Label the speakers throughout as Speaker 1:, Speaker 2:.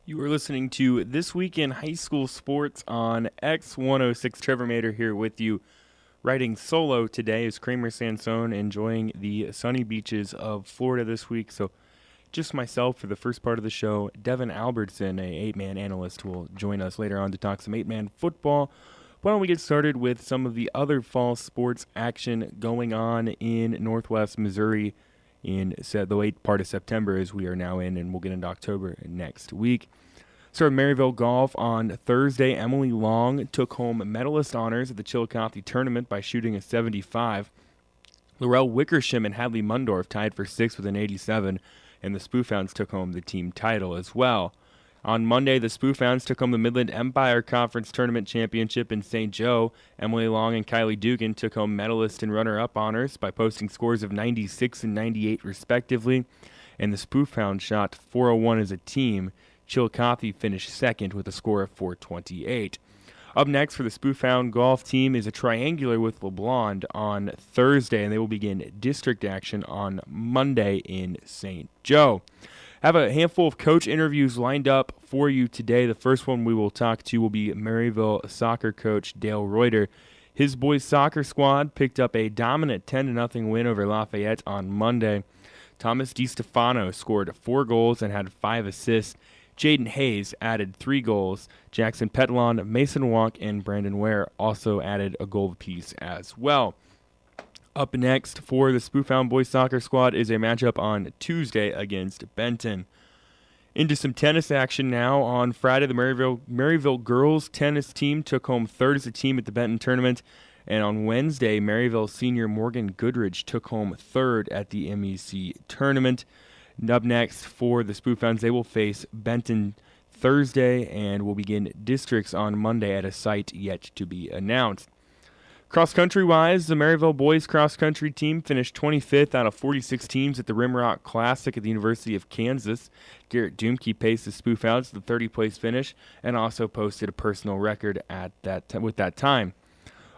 Speaker 1: You are listening to This Week in High School Sports on X106. Trevor Mater here with you, riding solo today is Kramer Sansone, enjoying the sunny beaches of Florida this week. So just myself for the first part of the show. Devin Albertson, a 8-man analyst, will join us later on to talk some 8-man football. Why don't we get started with some of the other fall sports action going on in Northwest Missouri in the late part of September, as we are now in, and we'll get into October next week. Started Maryville Golf on Thursday. Emily Long took home medalist honors at the Chillicothe tournament by shooting a 75. Laurel Wickersham and Hadley Mundorf tied for 6th with an 87, and the Spoofhounds took home the team title as well. On Monday, the Spoofhounds took home the Midland Empire Conference Tournament Championship in St. Joe. Emily Long and Kylie Dugan took home medalist and runner-up honors by posting scores of 96 and 98 respectively, and the Spoofhounds shot 401 as a team. Chillicothe finished second with a score of 428. Up next for the Spoofhound golf team is a triangular with LeBlond on Thursday, and they will begin district action on Monday in St. Joe. Have a handful of coach interviews lined up for you today. The first one we will talk to will be Maryville soccer coach Dale Reuter. His boys' soccer squad picked up a dominant 10-0 win over Lafayette on Monday. Thomas DiStefano scored 4 goals and had 5 assists. Jaden Hayes added 3 goals. Jackson Petlon, Mason Wonk, and Brandon Ware also added a goal apiece as well. Up next for the Spoofhound boys soccer squad is a matchup on Tuesday against Benton. Into some tennis action now. On Friday, the Maryville girls tennis team took home third as a team at the Benton tournament. And on Wednesday, Maryville senior Morgan Goodrich took home third at the MEC tournament. Up next for the Spoofhounds, they will face Benton Thursday and will begin districts on Monday at a site yet to be announced. Cross-country-wise, the Maryville boys cross-country team finished 25th out of 46 teams at the Rimrock Classic at the University of Kansas. Garrett Doomke paced the Spoofhounds to the 30th-place finish and also posted a personal record at with that time.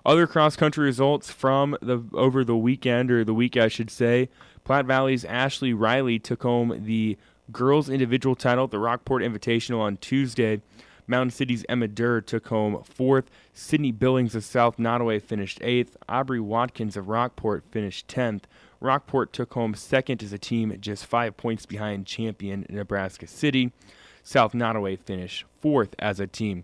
Speaker 1: Other cross-country results from over the weekend, or the week I should say, Platte Valley's Ashley Riley took home the girls' individual title at the Rockport Invitational on Tuesday. Mountain City's Emma Durr took home 4th. Sydney Billings of South Nottoway finished 8th. Aubrey Watkins of Rockport finished 10th. Rockport took home 2nd as a team, just 5 points behind champion Nebraska City. South Nottoway finished 4th as a team.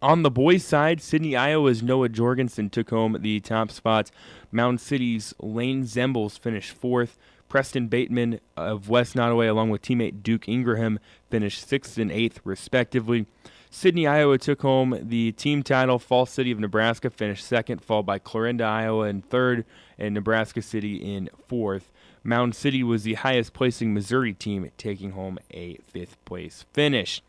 Speaker 1: On the boys' side, Sydney, Iowa's Noah Jorgensen took home the top spots. Mountain City's Lane Zembles finished 4th. Preston Bateman of West Nottoway, along with teammate Duke Ingraham, finished 6th and 8th, respectively. Sydney, Iowa took home the team title. Falls City of Nebraska finished 2nd, followed by Clarinda, Iowa in 3rd, and Nebraska City in 4th. Mountain City was the highest-placing Missouri team, taking home a 5th-place finish.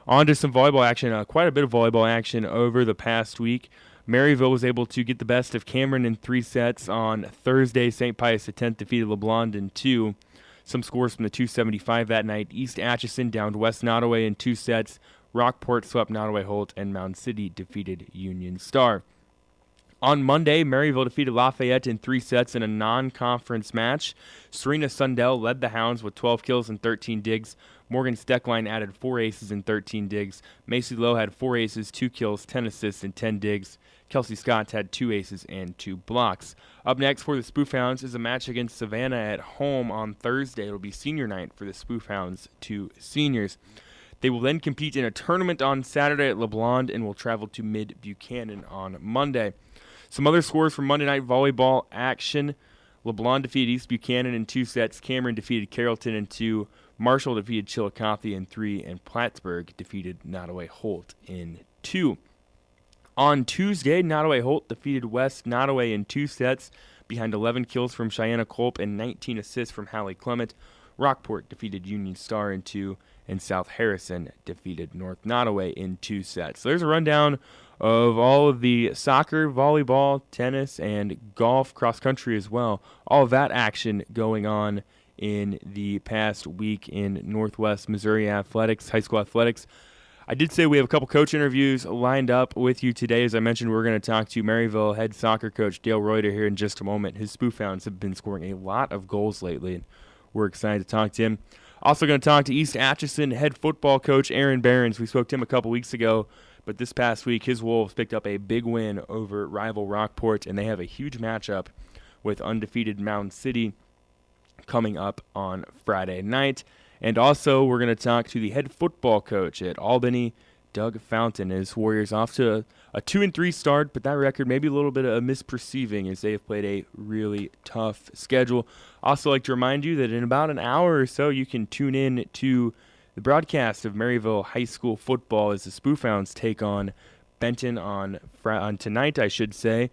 Speaker 1: On to some volleyball action, quite a bit of volleyball action over the past week. Maryville was able to get the best of Cameron in 3 sets on Thursday. St. Pius X defeated LeBlond in 2. Some scores from the 275 that night. East Atchison downed West Nottoway in 2 sets. Rockport swept Nottoway Holt, and Mountain City defeated Union Star. On Monday, Maryville defeated Lafayette in 3 sets in a non-conference match. Serena Sundell led the Hounds with 12 kills and 13 digs. Morgan Steckline added 4 aces and 13 digs. Macy Lowe had 4 aces, 2 kills, 10 assists, and 10 digs. Kelsey Scott had 2 aces and 2 blocks. Up next for the Spoofhounds is a match against Savannah at home on Thursday. It'll be senior night for the Spoofhounds, 2 seniors. They will then compete in a tournament on Saturday at LeBlond and will travel to Mid-Buchanan on Monday. Some other scores from Monday Night Volleyball action. LeBlond defeated East Buchanan in 2 sets. Cameron defeated Carrollton in 2. Marshall defeated Chillicothe in 3. And Plattsburgh defeated Nottoway Holt in 2. On Tuesday, Nottoway Holt defeated West Nottoway in 2 sets behind 11 kills from Cheyenne Culp and 19 assists from Hallie Clement. Rockport defeated Union Star in 2. And South Harrison defeated North Nottoway in 2 sets. So there's a rundown of all of the soccer, volleyball, tennis, and golf, cross-country as well. All of that action going on in the past week in Northwest Missouri athletics, high school athletics. I did say we have a couple coach interviews lined up with you today. As I mentioned, we're going to talk to Maryville head soccer coach Dale Reuter here in just a moment. His Spoofhounds have been scoring a lot of goals lately, and we're excited to talk to him. Also going to talk to East Atchison head football coach Aaron Behrens. We spoke to him a couple weeks ago, but this past week his Wolves picked up a big win over rival Rockport, and they have a huge matchup with undefeated Mound City coming up on Friday night. And also we're going to talk to the head football coach at Albany, Doug Fountain. His Warriors off to a 2-3 start, but that record maybe a little bit of misperceiving as they have played a really tough schedule. Also like to remind you that in about an hour or so you can tune in to the broadcast of Maryville High School football as the Spoofhounds take on Benton on tonight, I should say.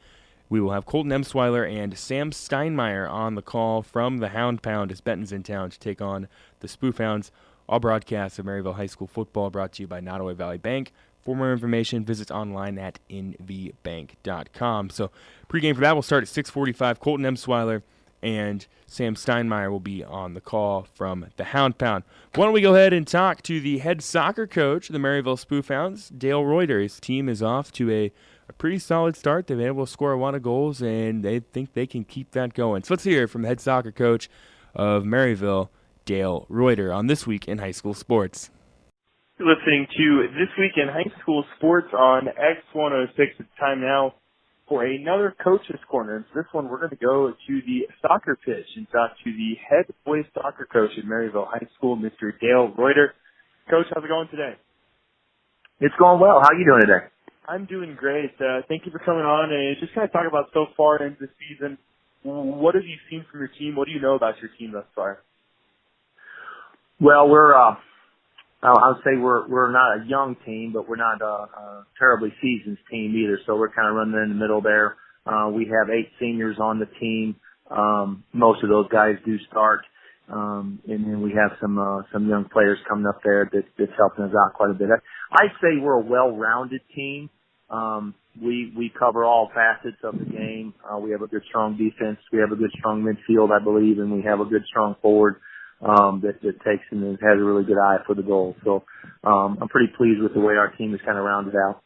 Speaker 1: We will have Colton Emsweiler and Sam Steinmeier on the call from the Hound Pound as Benton's in town to take on the Spoofhounds. All broadcasts of Maryville High School football brought to you by Nottoway Valley Bank. For more information, visit online at nvbank.com. So pregame for that will start at 6:45. Colton Emsweiler and Sam Steinmeier will be on the call from the Hound Pound. Why don't we go ahead and talk to the head soccer coach of the Maryville Spoofhounds, Dale Reuter. His team is off to a pretty solid start. They've been able to score a lot of goals, and they think they can keep that going. So let's hear from the head soccer coach of Maryville, Dale Reuter, on This Week in High School Sports.
Speaker 2: You're listening to This Week in High School Sports on X106. It's time now for another Coach's Corner. And for this one, we're going to go to the soccer pitch and talk to the head boys soccer coach at Maryville High School, Mr. Dale Reuter. Coach, how's it going today?
Speaker 3: It's going well. How are you doing today?
Speaker 2: I'm doing great. Thank you for coming on and just kind of talk about so far into the season. What have you seen from your team? What do you know about your team thus far?
Speaker 3: Well, I would say we're not a young team, but we're not a terribly seasoned team either. So we're kind of running in the middle there. We have 8 seniors on the team. Most of those guys do start. And then we have some young players coming up there that's helping us out quite a bit. I'd say we're a well-rounded team. We cover all facets of the game. We have a good, strong defense. We have a good, strong midfield, I believe, and we have a good, strong forward that takes and has a really good eye for the goal. So I'm pretty pleased with the way our team is kind of rounded out.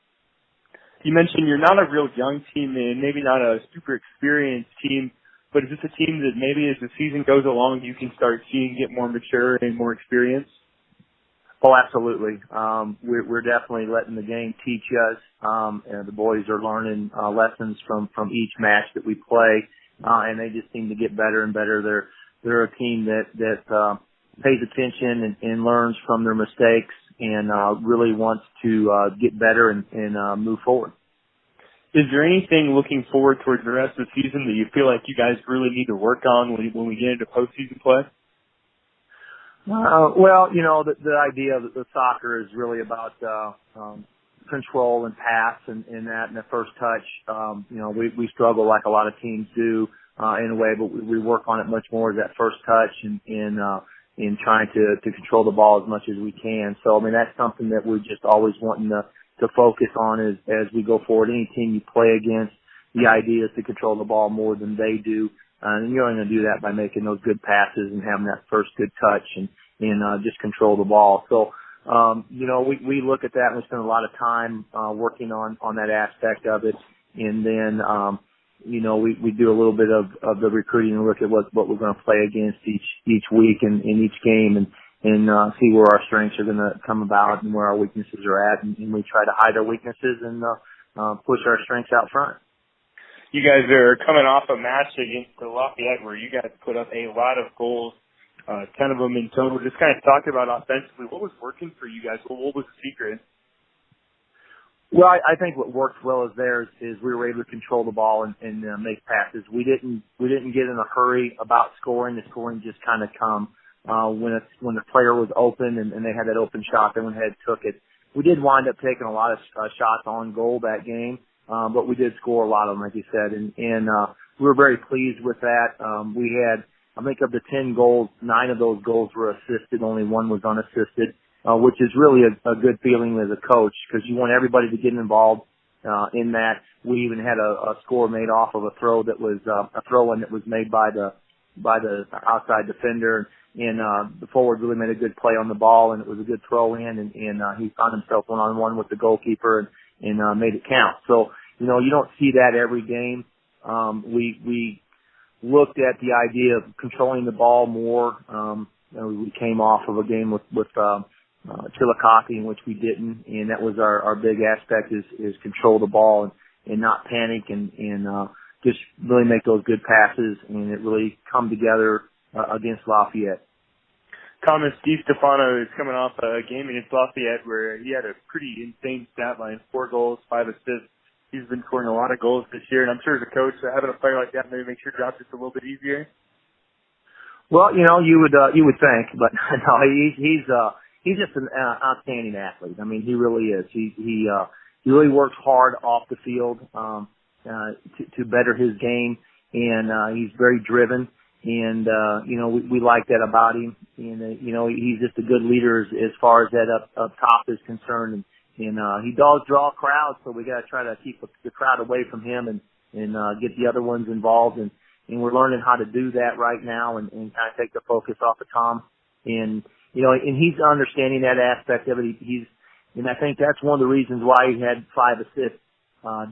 Speaker 2: You mentioned you're not a real young team and maybe not a super experienced team, but is this a team that maybe as the season goes along you can start seeing get more mature and more experience?
Speaker 3: Oh, absolutely. We're definitely letting the game teach us. And the boys are learning lessons from each match that we play, and they just seem to get better and better. They're a team that pays attention and learns from their mistakes and really wants to get better and move forward.
Speaker 2: Is there anything looking forward towards the rest of the season that you feel like you guys really need to work on when we get into postseason play?
Speaker 3: Well, you know, the idea of the soccer is really about control and pass and that and the first touch. You know, we struggle like a lot of teams do in a way, but we work on it much more as that first touch and in trying to control the ball as much as we can. So, I mean, that's something that we're just always wanting to focus on as we go forward. Any team you play against, the idea is to control the ball more than they do. And you're only going to do that by making those good passes and having that first good touch and just control the ball. So, you know, we look at that and we spend a lot of time working on that aspect of it. And then, you know, we do a little bit of the recruiting and look at what we're going to play against each week and in each game and see where our strengths are going to come about and where our weaknesses are at. And we try to hide our weaknesses and push our strengths out front.
Speaker 2: You guys are coming off a match against the Lafayette where you guys put up a lot of goals, 10 of them in total. Just kind of talk about offensively. What was working for you guys? What was the secret?
Speaker 3: Well, I think what worked well is we were able to control the ball and make passes. We didn't get in a hurry about scoring. The scoring just kind of come when the player was open and they had that open shot. They went ahead and took it. We did wind up taking a lot of shots on goal that game. But we did score a lot of them, like you said, and we were very pleased with that. We had, I think of the 10 goals, 9 of those goals were assisted, only 1 was unassisted, which is really a good feeling as a coach because you want everybody to get involved in that. We even had a score made off of a throw that was a throw-in that was made by the outside defender, and the forward really made a good play on the ball, and it was a good throw-in, and he found himself one-on-one with the goalkeeper and made it count. So, you know, you don't see that every game. We looked at the idea of controlling the ball more, we came off of a game with Chillicothe in which we didn't, and that was our big aspect is control the ball and not panic and just really make those good passes, and it really come together against Lafayette.
Speaker 2: Thomas DiStefano is coming off a game against Lafayette where he had a pretty insane stat line, 4 goals, 5 assists. He's been scoring a lot of goals this year, and I'm sure as a coach, having a player like that maybe makes your job just a little bit easier.
Speaker 3: Well, you would think, but no, he's just an outstanding athlete. I mean, he really is. He really works hard off the field to better his game, and he's very driven. And we like that about him. And he's just a good leader as far as that up top is concerned. And he does draw crowds, so we got to try to keep the crowd away from him and get the other ones involved. And we're learning how to do that right now and kind of take the focus off of Tom. And he's understanding that aspect of it. And I think that's one of the reasons why he had 5 assists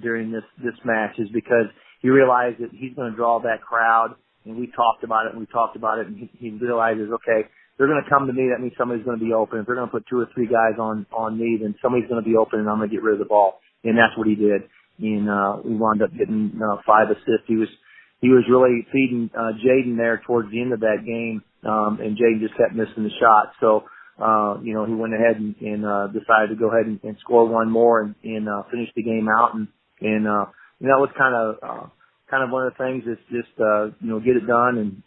Speaker 3: during this match, is because he realized that he's going to draw that crowd. And we talked about it, and he realizes, okay, they're going to come to me. That means somebody's going to be open. If they're going to put 2 or 3 guys on me, then somebody's going to be open, and I'm going to get rid of the ball. And that's what he did. And we wound up getting 5 assists. He was really feeding Jaden there towards the end of that game, and Jaden just kept missing the shot. So, he went ahead and decided to go ahead and score 1 more and finish the game out. And that was kind of one of the things is just, get it done.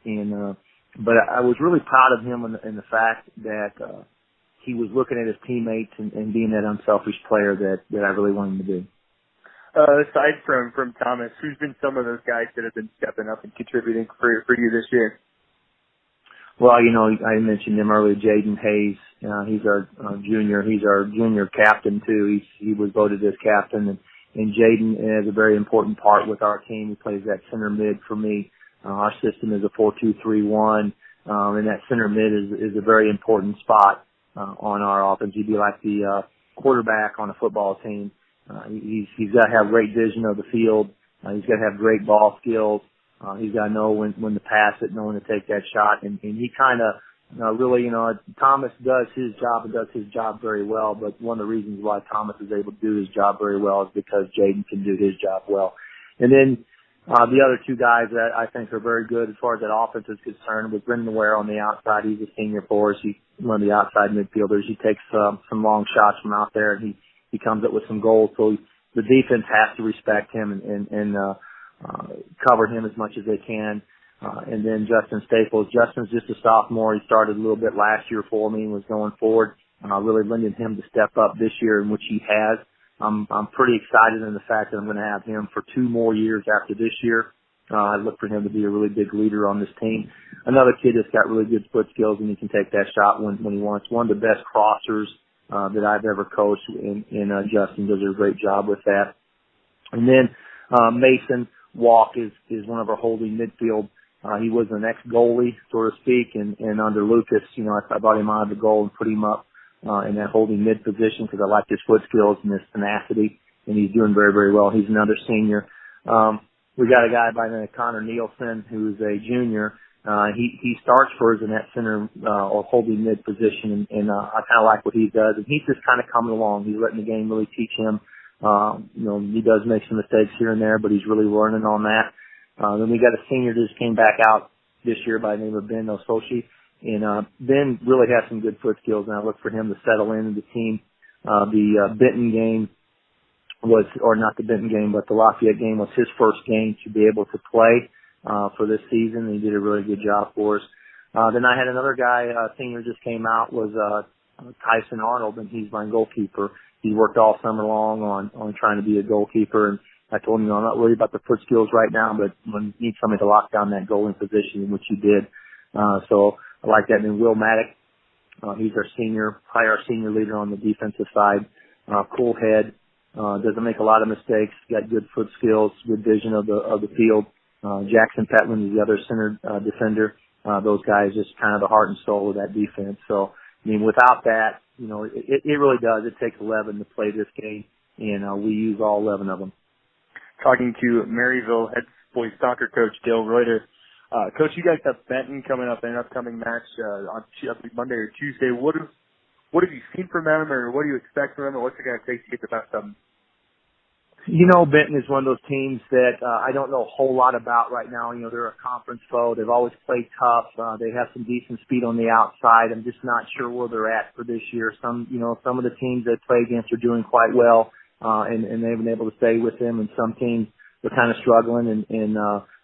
Speaker 3: But I was really proud of him in the fact that, he was looking at his teammates and being that unselfish player that I really wanted him to be.
Speaker 2: Aside from Thomas, who's been some of those guys that have been stepping up and contributing for you this year?
Speaker 3: Well, I mentioned him earlier, Jaden Hayes. He's our junior. He's our junior captain too. He was voted as captain, and Jaden has a very important part with our team. He plays that center mid for me. Our system is a 4-2-3-1, and that center mid is a very important spot on our offense. He'd be like the quarterback on a football team. He's got to have great vision of the field. He's got to have great ball skills. He's got to know when to pass it, know when to take that shot. And he kind of really, Thomas does his job and does his job very well. But one of the reasons why Thomas is able to do his job very well is because Jaden can do his job well. And then the other 2 guys that I think are very good as far as that offense is concerned, with Brendan Ware on the outside. He's a senior for us. He's one of the outside midfielders. He takes some long shots from out there, and he comes up with some goals. So the defense has to respect him and cover him as much as they can. And then Justin Staples. Justin's just a sophomore. He started a little bit last year for me and was going forward. Really lending him to step up this year, in which he has. I'm pretty excited in the fact that I'm going to have him for 2 more years after this year. I look for him to be a really big leader on this team. Another kid that's got really good foot skills, and he can take that shot when he wants. One of the best crossers that I've ever coached, and Justin does a great job with that. And then Mason Walk is one of our holding midfield. He was an ex-goalie, so to speak, and under Lucas, I brought him out of the goal and put him up in that holding mid position because I like his foot skills and his tenacity, and he's doing very, very well. He's another senior. We got a guy by the name of Connor Nielsen, who's a junior. He starts for us in that center or holding mid position, and I kind of like what he does. And he's just kind of coming along. He's letting the game really teach him. He does make some mistakes here and there, but he's really learning on that. Then we got a senior that just came back out this year by the name of Ben Ososhi. And Ben really has some good foot skills, and I look for him to settle into the team. The Benton game was, or not the Benton game, but the Lafayette game was his first game to be able to play for this season. He did a really good job for us. Then I had another guy, senior just came out, was Tyson Arnold, and he's my goalkeeper. He worked all summer long on trying to be a goalkeeper, and I told him, I'm not worried about the foot skills right now, but when you need somebody to lock down that goalie position, which he did. So I like that. And then Will Maddock, he's our senior, probably our senior leader on the defensive side. Cool head, doesn't make a lot of mistakes, got good foot skills, good vision of the field. Jackson Petland is the other center defender. Those guys just kind of the heart and soul of that defense. So, without that, it really does. It takes 11 to play this game, and we use all 11 of them.
Speaker 2: Talking to Maryville head boys soccer coach Dale Reuter. Coach, you guys have Benton coming up in an upcoming match on Monday or Tuesday. What have you seen from them, or what do you expect from them, or what's it going to take to get the best of them?
Speaker 3: Benton is one of those teams that I don't know a whole lot about right now. They're a conference foe. They've always played tough. They have some decent speed on the outside. I'm just not sure where they're at for this year. Some of the teams they play against are doing quite well, and they've been able to stay with them, and some teams are kind of struggling, and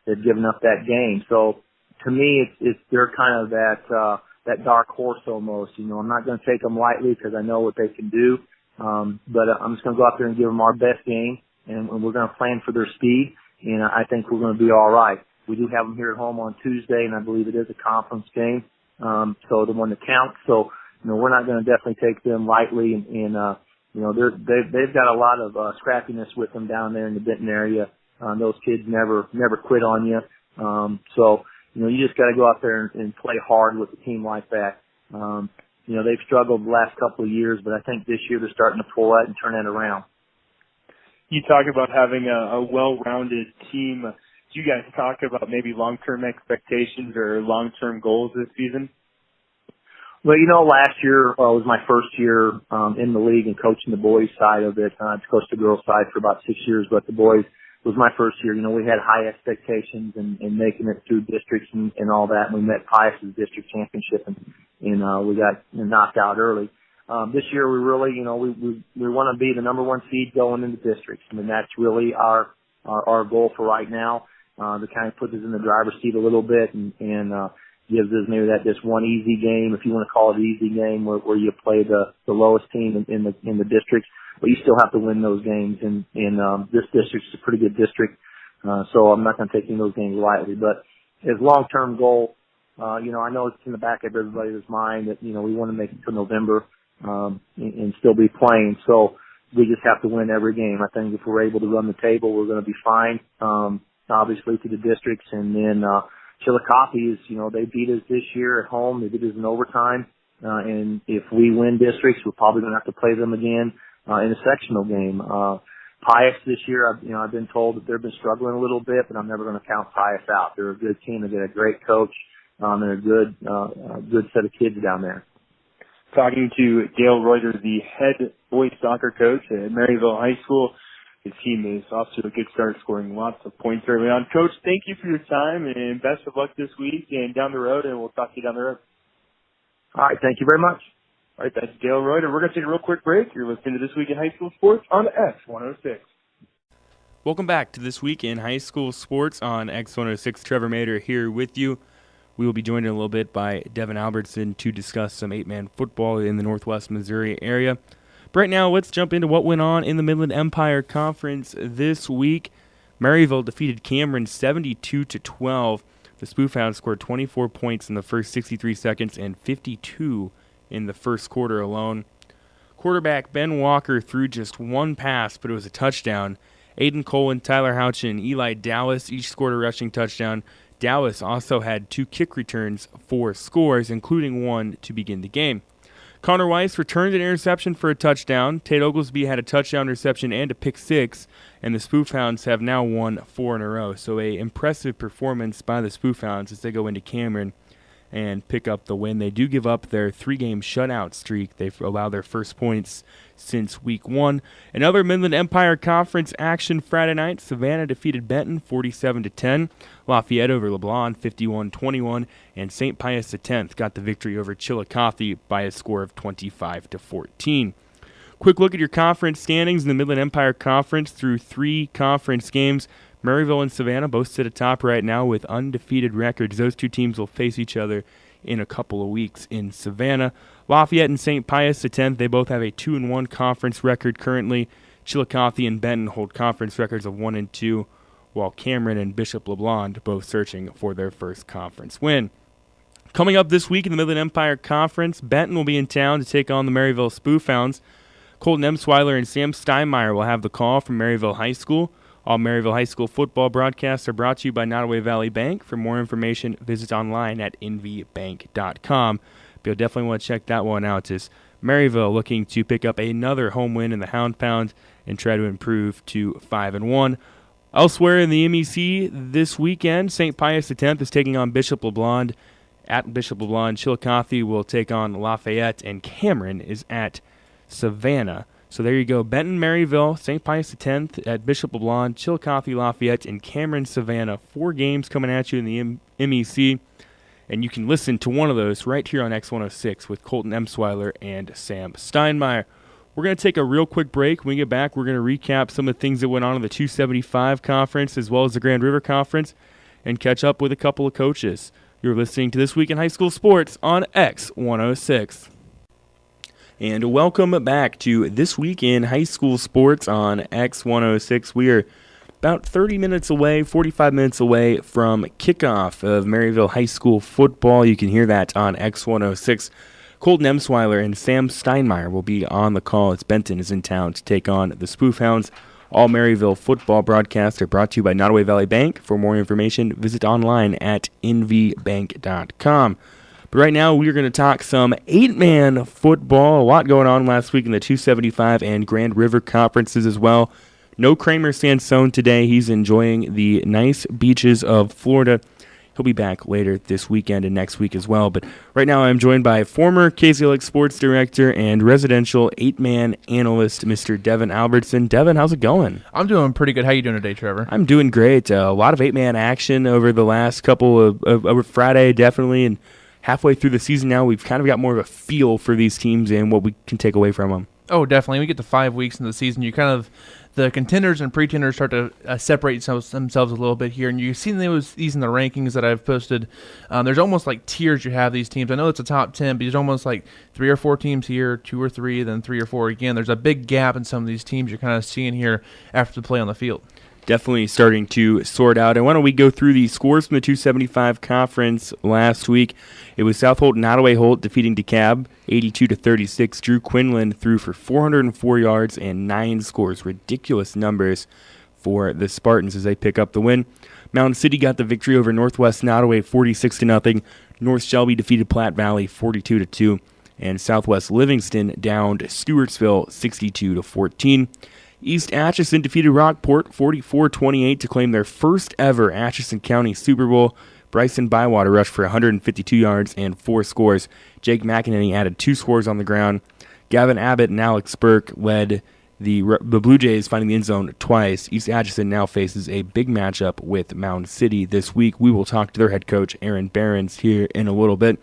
Speaker 3: they've given up that game. So to me, they're kind of that dark horse almost. I'm not going to take them lightly because I know what they can do. But I'm just going to go out there and give them our best game, and we're going to plan for their speed, and I think we're going to be all right. We do have them here at home on Tuesday, and I believe it is a conference game, so the one that counts. So, we're not going to definitely take them lightly, and they've got a lot of scrappiness with them down there in the Benton area. Those kids never quit on you. So, you just got to go out there and play hard with a team like that. They've struggled the last couple of years, but I think this year they're starting to pull that and turn that around.
Speaker 2: You talk about having a well-rounded team. Do you guys talk about maybe long-term expectations or long-term goals this season?
Speaker 3: Well, last year was my first year in the league and coaching the boys side of it. I've coached the girls side for about 6 years, but the boys was my first year. We had high expectations and making it through districts and all that. And we met Pius's district championship, and we got knocked out early. This year we really, we want to be the number one seed going into districts. That's really our goal for right now. To kind of put us in the driver's seat a little bit and gives us maybe this one easy game, if you want to call it an easy game, where you play the lowest team in the districts, but you still have to win those games. And this district's a pretty good district, so I'm not going to take any of those games lightly. But as long-term goal, I know it's in the back of everybody's mind that we want to make it to November and still be playing. So we just have to win every game. I think if we're able to run the table, we're going to be fine. Obviously to the districts, and then Chillicothe is, they beat us this year at home. They beat us in overtime. And if we win districts, we're probably going to have to play them again in a sectional game. Pius this year, I've been told that they've been struggling a little bit, but I'm never going to count Pius out. They're a good team. They've got a great coach. They're a good set of kids down there.
Speaker 2: Talking to Dale Reuter, the head boys soccer coach at Maryville High School. His team is off to a good start, scoring lots of points early on. Coach, thank you for your time, and best of luck this week and down the road, and we'll talk to you down the road.
Speaker 3: All right, thank you very much.
Speaker 2: All right, that's Dale Reuter. We're going to take a real quick break. You're listening to This Week in High School Sports on X106.
Speaker 1: Welcome back to This Week in High School Sports on X106. Trevor Mader here with you. We will be joined in a little bit by Devin Albertson to discuss some 8-man football in the Northwest Missouri area. But right now, let's jump into what went on in the Midland Empire Conference this week. Maryville defeated Cameron 72-12. The Spoofhounds scored 24 points in the first 63 seconds and 52 in the first quarter alone. Quarterback Ben Walker threw just one pass, but it was a touchdown. Aiden Colin, Tyler Houchin, and Eli Dallas each scored a rushing touchdown. Dallas also had 2 kick returns for scores, including one to begin the game. Connor Weiss returned an interception for a touchdown. Tate Oglesby had a touchdown reception and a pick 6, and the Spoofhounds have now won 4 in a row. So a impressive performance by the Spoofhounds as they go into Cameron and pick up the win. They do give up their 3-game shutout streak. They've allowed their first points since week 1. Another Midland Empire Conference action Friday night. Savannah defeated Benton 47-10. Lafayette over LeBlanc 51-21. And St. Pius X got the victory over Chillicothe by a score of 25-14. Quick look at your conference standings in the Midland Empire Conference through 3 conference games. Maryville and Savannah both sit atop right now with undefeated records. Those 2 teams will face each other in a couple of weeks in Savannah. Lafayette and St. Pius X, they both have a 2-1 conference record currently. Chillicothe and Benton hold conference records of 1-2, while Cameron and Bishop LeBlanc both searching for their first conference win. Coming up this week in the Midland Empire Conference, Benton will be in town to take on the Maryville Spoofhounds. Colton Emsweiler and Sam Steinmeier will have the call from Maryville High School. All Maryville High School football broadcasts are brought to you by Nottoway Valley Bank. For more information, visit online at nvbank.com. But you'll definitely want to check that one out, as Maryville looking to pick up another home win in the Hound Pound and try to improve to 5-1. Elsewhere in the MEC this weekend, St. Pius X is taking on Bishop LeBlond. At Bishop LeBlond, Chillicothe will take on Lafayette, and Cameron is at Savannah. So there you go. Benton, Maryville, St. Pius X at Bishop LeBlond, Chillicothe, Lafayette, and Cameron, Savannah. 4 games coming at you in the MEC. And you can listen to one of those right here on X106 with Colton Emsweiler and Sam Steinmeier. We're going to take a real quick break. When we get back, we're going to recap some of the things that went on in the 275 conference as well as the Grand River Conference and catch up with a couple of coaches. You're listening to This Week in High School Sports on X106. And welcome back to This Week in High School Sports on X106. We are about 30 minutes away, 45 minutes away from kickoff of Maryville High School football. You can hear that on X106. Colton Emsweiler and Sam Steinmeier will be on the call as Benton is in town to take on the Spoof Hounds. All Maryville football broadcasts are brought to you by Nottoway Valley Bank. For more information, visit online at nvbank.com. But right now, we are going to talk some 8-man football. A lot going on last week in the 275 and Grand River conferences as well. No Kramer Sansone today. He's enjoying the nice beaches of Florida. He'll be back later this weekend and next week as well. But right now I'm joined by former KZLX Sports Director and residential 8-man analyst, Mr. Devin Albertson. Devin, how's it going?
Speaker 4: I'm doing pretty good. How you doing today, Trevor?
Speaker 1: I'm doing great. A lot of 8-man action over the last couple of over Friday, definitely. And halfway through the season now, we've kind of got more of a feel for these teams and what we can take away from them.
Speaker 4: Oh, definitely. We get to 5 weeks into the season. You kind of the contenders and pretenders start to separate themselves a little bit here, and you've seen these in the rankings that I've posted. There's almost like tiers you have these teams. I know it's a top 10, but there's almost like 3 or 4 teams here, 2 or 3, then 3 or 4 again. There's a big gap in some of these teams you're kind of seeing here after the play on the field.
Speaker 1: Definitely starting to sort out. And why don't we go through the scores from the 275 conference last week? It was South Holt and Nottoway Holt defeating DeKalb 82-36. Drew Quinlan threw for 404 yards and 9 scores. Ridiculous numbers for the Spartans as they pick up the win. Mountain City got the victory over Northwest Nottoway 46-0. North Shelby defeated Platte Valley 42-2. And Southwest Livingston downed Stewartsville 62-14. East Atchison defeated Rockport 44-28 to claim their first ever Atchison County Super Bowl. Bryson Bywater rushed for 152 yards and 4 scores. Jake McEnany added 2 scores on the ground. Gavin Abbott and Alex Burke led the Blue Jays, finding the end zone twice. East Atchison now faces a big matchup with Mound City this week. We will talk to their head coach, Aaron Behrens, here in a little bit.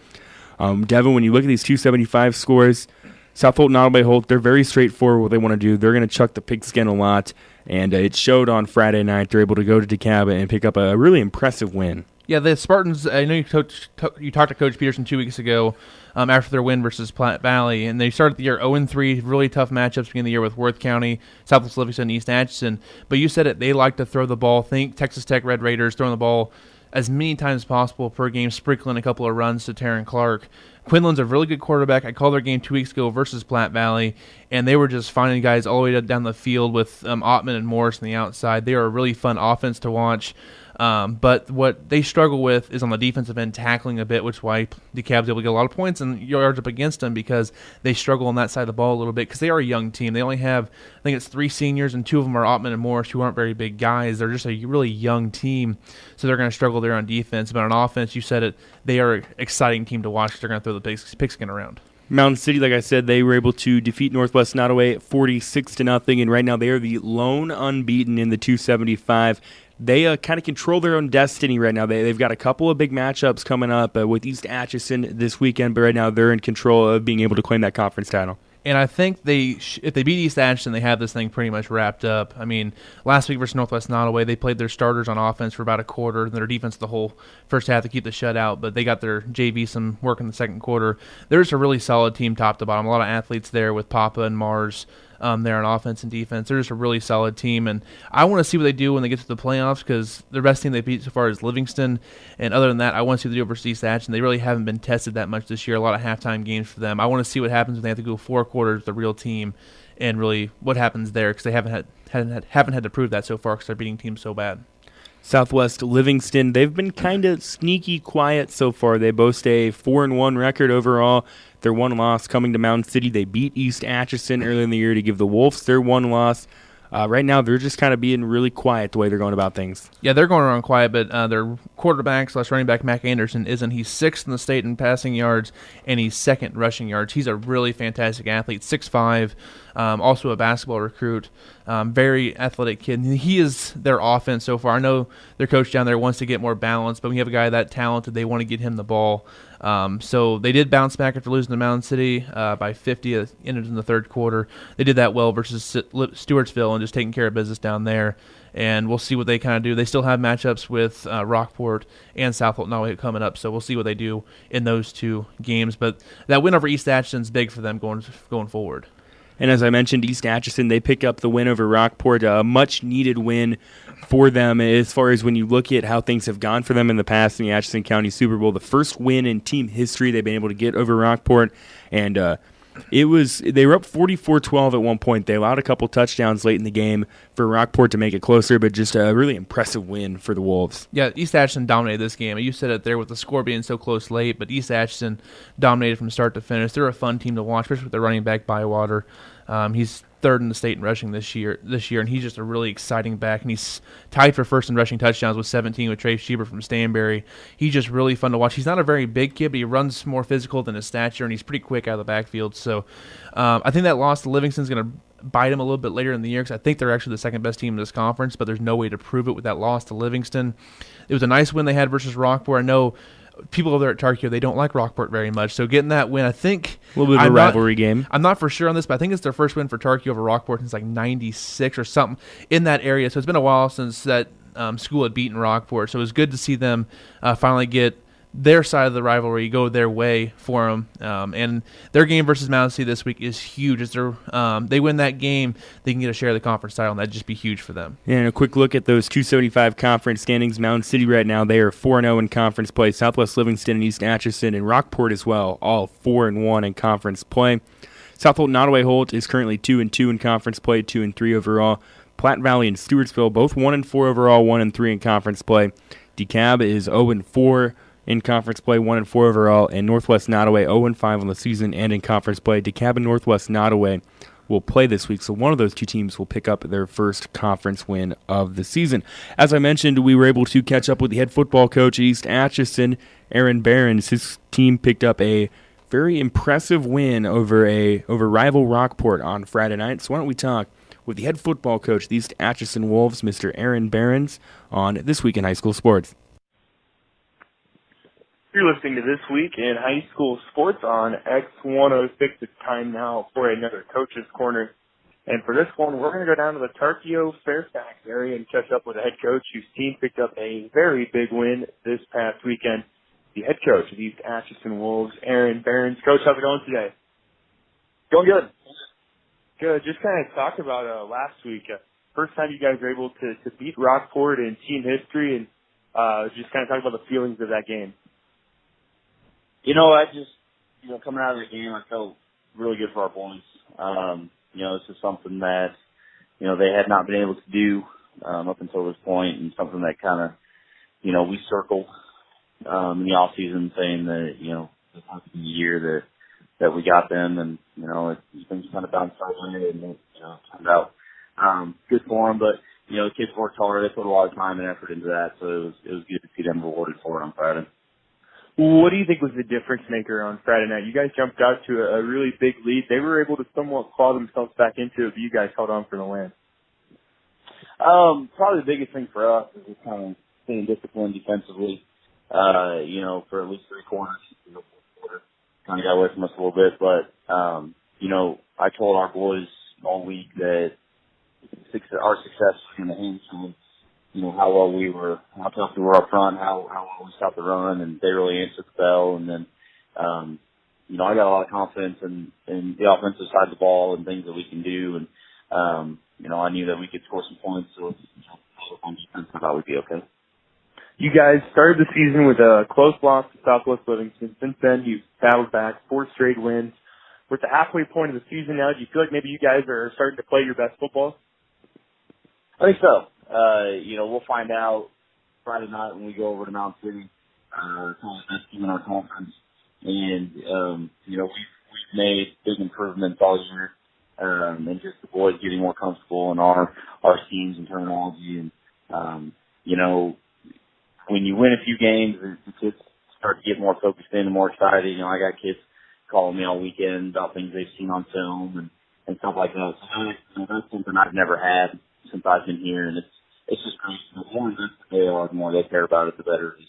Speaker 1: Devin, when you look at these 275 scores, South Holt and Nottoway Holt, they're very straightforward what they want to do. They're going to chuck the pigskin a lot, and it showed on Friday night. They're able to go to DeKalb and pick up a really impressive win.
Speaker 4: Yeah, the Spartans, I know you talked to Coach Peterson 2 weeks ago after their win versus Platte Valley, and they started the year 0-3, really tough matchups beginning of the year with Worth County, Southwest Livingston, and East Atchison. But you said it, they like to throw the ball. Think Texas Tech Red Raiders throwing the ball as many times as possible per game, sprinkling a couple of runs to Taryn Clark. Quinlan's a really good quarterback. I called their game 2 weeks ago versus Platte Valley, and they were just finding guys all the way down the field with Ottman and Morris on the outside. They are a really fun offense to watch. But what they struggle with is on the defensive end tackling a bit, which is why DeKalb's able to get a lot of points and yards up against them because they struggle on that side of the ball a little bit because they are a young team. They only have, I think it's 3 seniors, and 2 of them are Ottman and Morris, who aren't very big guys. They're just a really young team, so they're going to struggle there on defense. But on offense, you said it, they are an exciting team to watch. They're going to throw the pigskin around.
Speaker 1: Mountain City, like I said, they were able to defeat Northwest Nottoway 46-0, and right now they are the lone unbeaten in the 275. They kind of control their own destiny right now. They've got a couple of big matchups coming up with East Atchison this weekend, but right now they're in control of being able to claim that conference title.
Speaker 4: And I think if they beat East Atchison, they have this thing pretty much wrapped up. I mean, last week versus Northwest Nottoway, they played their starters on offense for about a quarter, and their defense the whole first half to keep the shutout, but they got their JV some work in the second quarter. They're just a really solid team top to bottom. A lot of athletes there with Papa and Mars there on offense and defense. They're just a really solid team, and I want to see what they do when they get to the playoffs because the best team they beat so far is Livingston, and other than that, I want to see what they do versus East Atchison. They really haven't been tested that much this year, a lot of halftime games for them. I want to see what happens when they have to go 4 quarters with the real team and really what happens there because they haven't had to prove that so far because they're beating teams so bad.
Speaker 1: Southwest Livingston, they've been kind of sneaky quiet so far. They boast a 4-1 record overall. Their 1 loss coming to Mountain City. They beat East Atchison earlier in the year to give the Wolves their 1 loss. right now they're just kind of being really quiet the way they're going about things.
Speaker 4: Yeah, they're going around quiet, but their quarterback/running back, Mac Anderson, isn't. He's 6th in the state in passing yards, and he's 2nd in rushing yards. He's a really fantastic athlete, 6'5", also a basketball recruit, very athletic kid. And he is their offense so far. I know their coach down there wants to get more balance, but when you have a guy that talented, they want to get him the ball. So they did bounce back after losing to Mountain City by 50, ended in the third quarter. They did that well versus Stewartsville and just taking care of business down there. And we'll see what they kind of do. They still have matchups with Rockport and South Nottoway coming up, so we'll see what they do in those two games. But that win over East Atchison is big for them going forward.
Speaker 1: And as I mentioned, East Atchison, they pick up the win over Rockport, a much-needed win for them as far as when you look at how things have gone for them in the past in the Atchison County Super Bowl. The first win in team history they've been able to get over Rockport, and they were up 44-12 at one point. They allowed a couple touchdowns late in the game for Rockport to make it closer, but just a really impressive win for the Wolves.
Speaker 4: Yeah, East Atchison dominated this game. You said it there with the score being so close late, but East Atchison dominated from start to finish. They're a fun team to watch, especially with their running back Bywater. He's 3rd in the state in rushing this year, and he's just a really exciting back. And he's tied for 1st in rushing touchdowns with 17 with Trey Schieber from Stanberry. He's just really fun to watch. He's not a very big kid, but he runs more physical than his stature, and he's pretty quick out of the backfield. So I think that loss to Livingston's going to bite him a little bit later in the year because I think they're actually the second best team in this conference, but there's no way to prove it with that loss to Livingston. It was a nice win they had versus Rockport. I know people over there at Tarkio, they don't like Rockport very much. So getting that win, I think
Speaker 1: a little bit of a rivalry game.
Speaker 4: I'm not for sure on this, but I think it's their first win for Tarkio over Rockport since like 96 or something in that area. So it's been a while since that school had beaten Rockport. So it was good to see them finally get their side of the rivalry go their way for them. And their game versus Mountain City this week is huge. As they win that game, they can get a share of the conference title, and that'd just be huge for them.
Speaker 1: And a quick look at those 275 conference standings. Mountain City right now, they are 4-0 in conference play. Southwest Livingston and East Atchison and Rockport as well, all 4-1 in conference play. South Nottoway Holt is currently 2-2 in conference play, 2-3 overall. Platte Valley and Stewartsville both 1-4 overall, 1-3 in conference play. DeKalb is 0-4 in conference play, 1-4 overall, and Northwest Nottoway 0-5 on the season and in conference play. DeKalb and Northwest Nottoway will play this week, so one of those two teams will pick up their first conference win of the season. As I mentioned, we were able to catch up with the head football coach at East Atchison, Aaron Behrens. His team picked up a very impressive win over rival Rockport on Friday night. So why don't we talk with the head football coach of the East Atchison Wolves, Mr. Aaron Behrens, on This Week in High School Sports.
Speaker 2: You're listening to This Week in High School Sports on X106. It's time now for another Coach's Corner. And for this one, we're going to go down to the Tarkio Fairfax area and catch up with the head coach whose team picked up a very big win this past weekend. The head coach of the East Atchison Wolves, Aaron Behrens. Coach, how's it going today?
Speaker 3: Going good.
Speaker 2: Good. Just kind of talked about last week. First time you guys were able to beat Rockport in team history, and just kind of talk about the feelings of that game.
Speaker 5: Coming out of the game, I felt really good for our boys. This is something that, they had not been able to do up until this point, and something that kind of, we circled in the off season, saying that, this has to be the year that we got them, and, things kind of bounced our way, and it turned out good for them. But, the kids worked hard. They put a lot of time and effort into that, so it was good to see them rewarded for it on Friday.
Speaker 2: What do you think was the difference maker on Friday night? You guys jumped out to a really big lead. They were able to somewhat claw themselves back into it, but you guys held on for the win.
Speaker 5: Probably the biggest thing for us is just kind of staying disciplined defensively, for at least 3 quarters. Kind of got away from us a little bit, but, I told our boys all week that our success was in the hands of how tough we were up front, how well we stopped the run, and they really answered the bell. And then, I got a lot of confidence in the offensive side of the ball and things that we can do. And, I knew that we could score some points, so on defense, I thought we'd be okay.
Speaker 2: You guys started the season with a close loss to Southwest Livingston. Since then, you've battled back 4 straight wins. We're at the halfway point of the season now. Do you feel like maybe you guys are starting to play your best football?
Speaker 5: I think so. We'll find out Friday night when we go over to Mountain City. It's only the best team in our conference. And, we've made big improvements all year. and just the boys getting more comfortable in our schemes and terminology. And, when you win a few games, the kids start to get more focused in and more excited. I got kids calling me all weekend about things they've seen on film and stuff like that. So that's something I've never had since I've been here, and it's just great. The more invested they are, the more they care about it, the better it is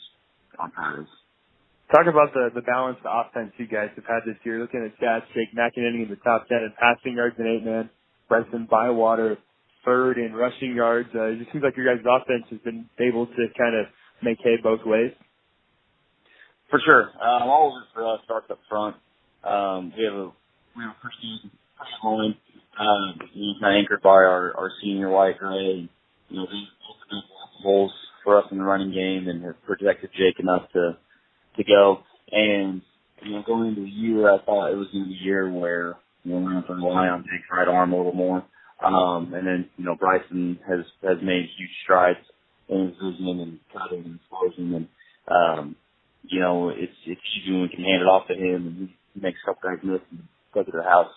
Speaker 5: on time.
Speaker 2: Talk about the balanced offense you guys have had this year. Looking at stats, Jake McEnany in the top 10 in passing yards and 8-man. Bryson Bywater third in rushing yards. It just seems like your guys' offense has been able to kind of make hay both ways.
Speaker 5: For sure. All of it for us starts up front. We have a pretty line, kind of anchored by our senior White Gray. They've opened holes for us in the running game and have protected Jake enough to go. And, going into the year, I thought it was going to be a year where, we're going to rely on Jake's right arm a little more. And then, Bryson has made huge strides in his vision and cutting and explosion. And, it's easy when we can hand it off to him and he makes a couple guys miss and go to the house,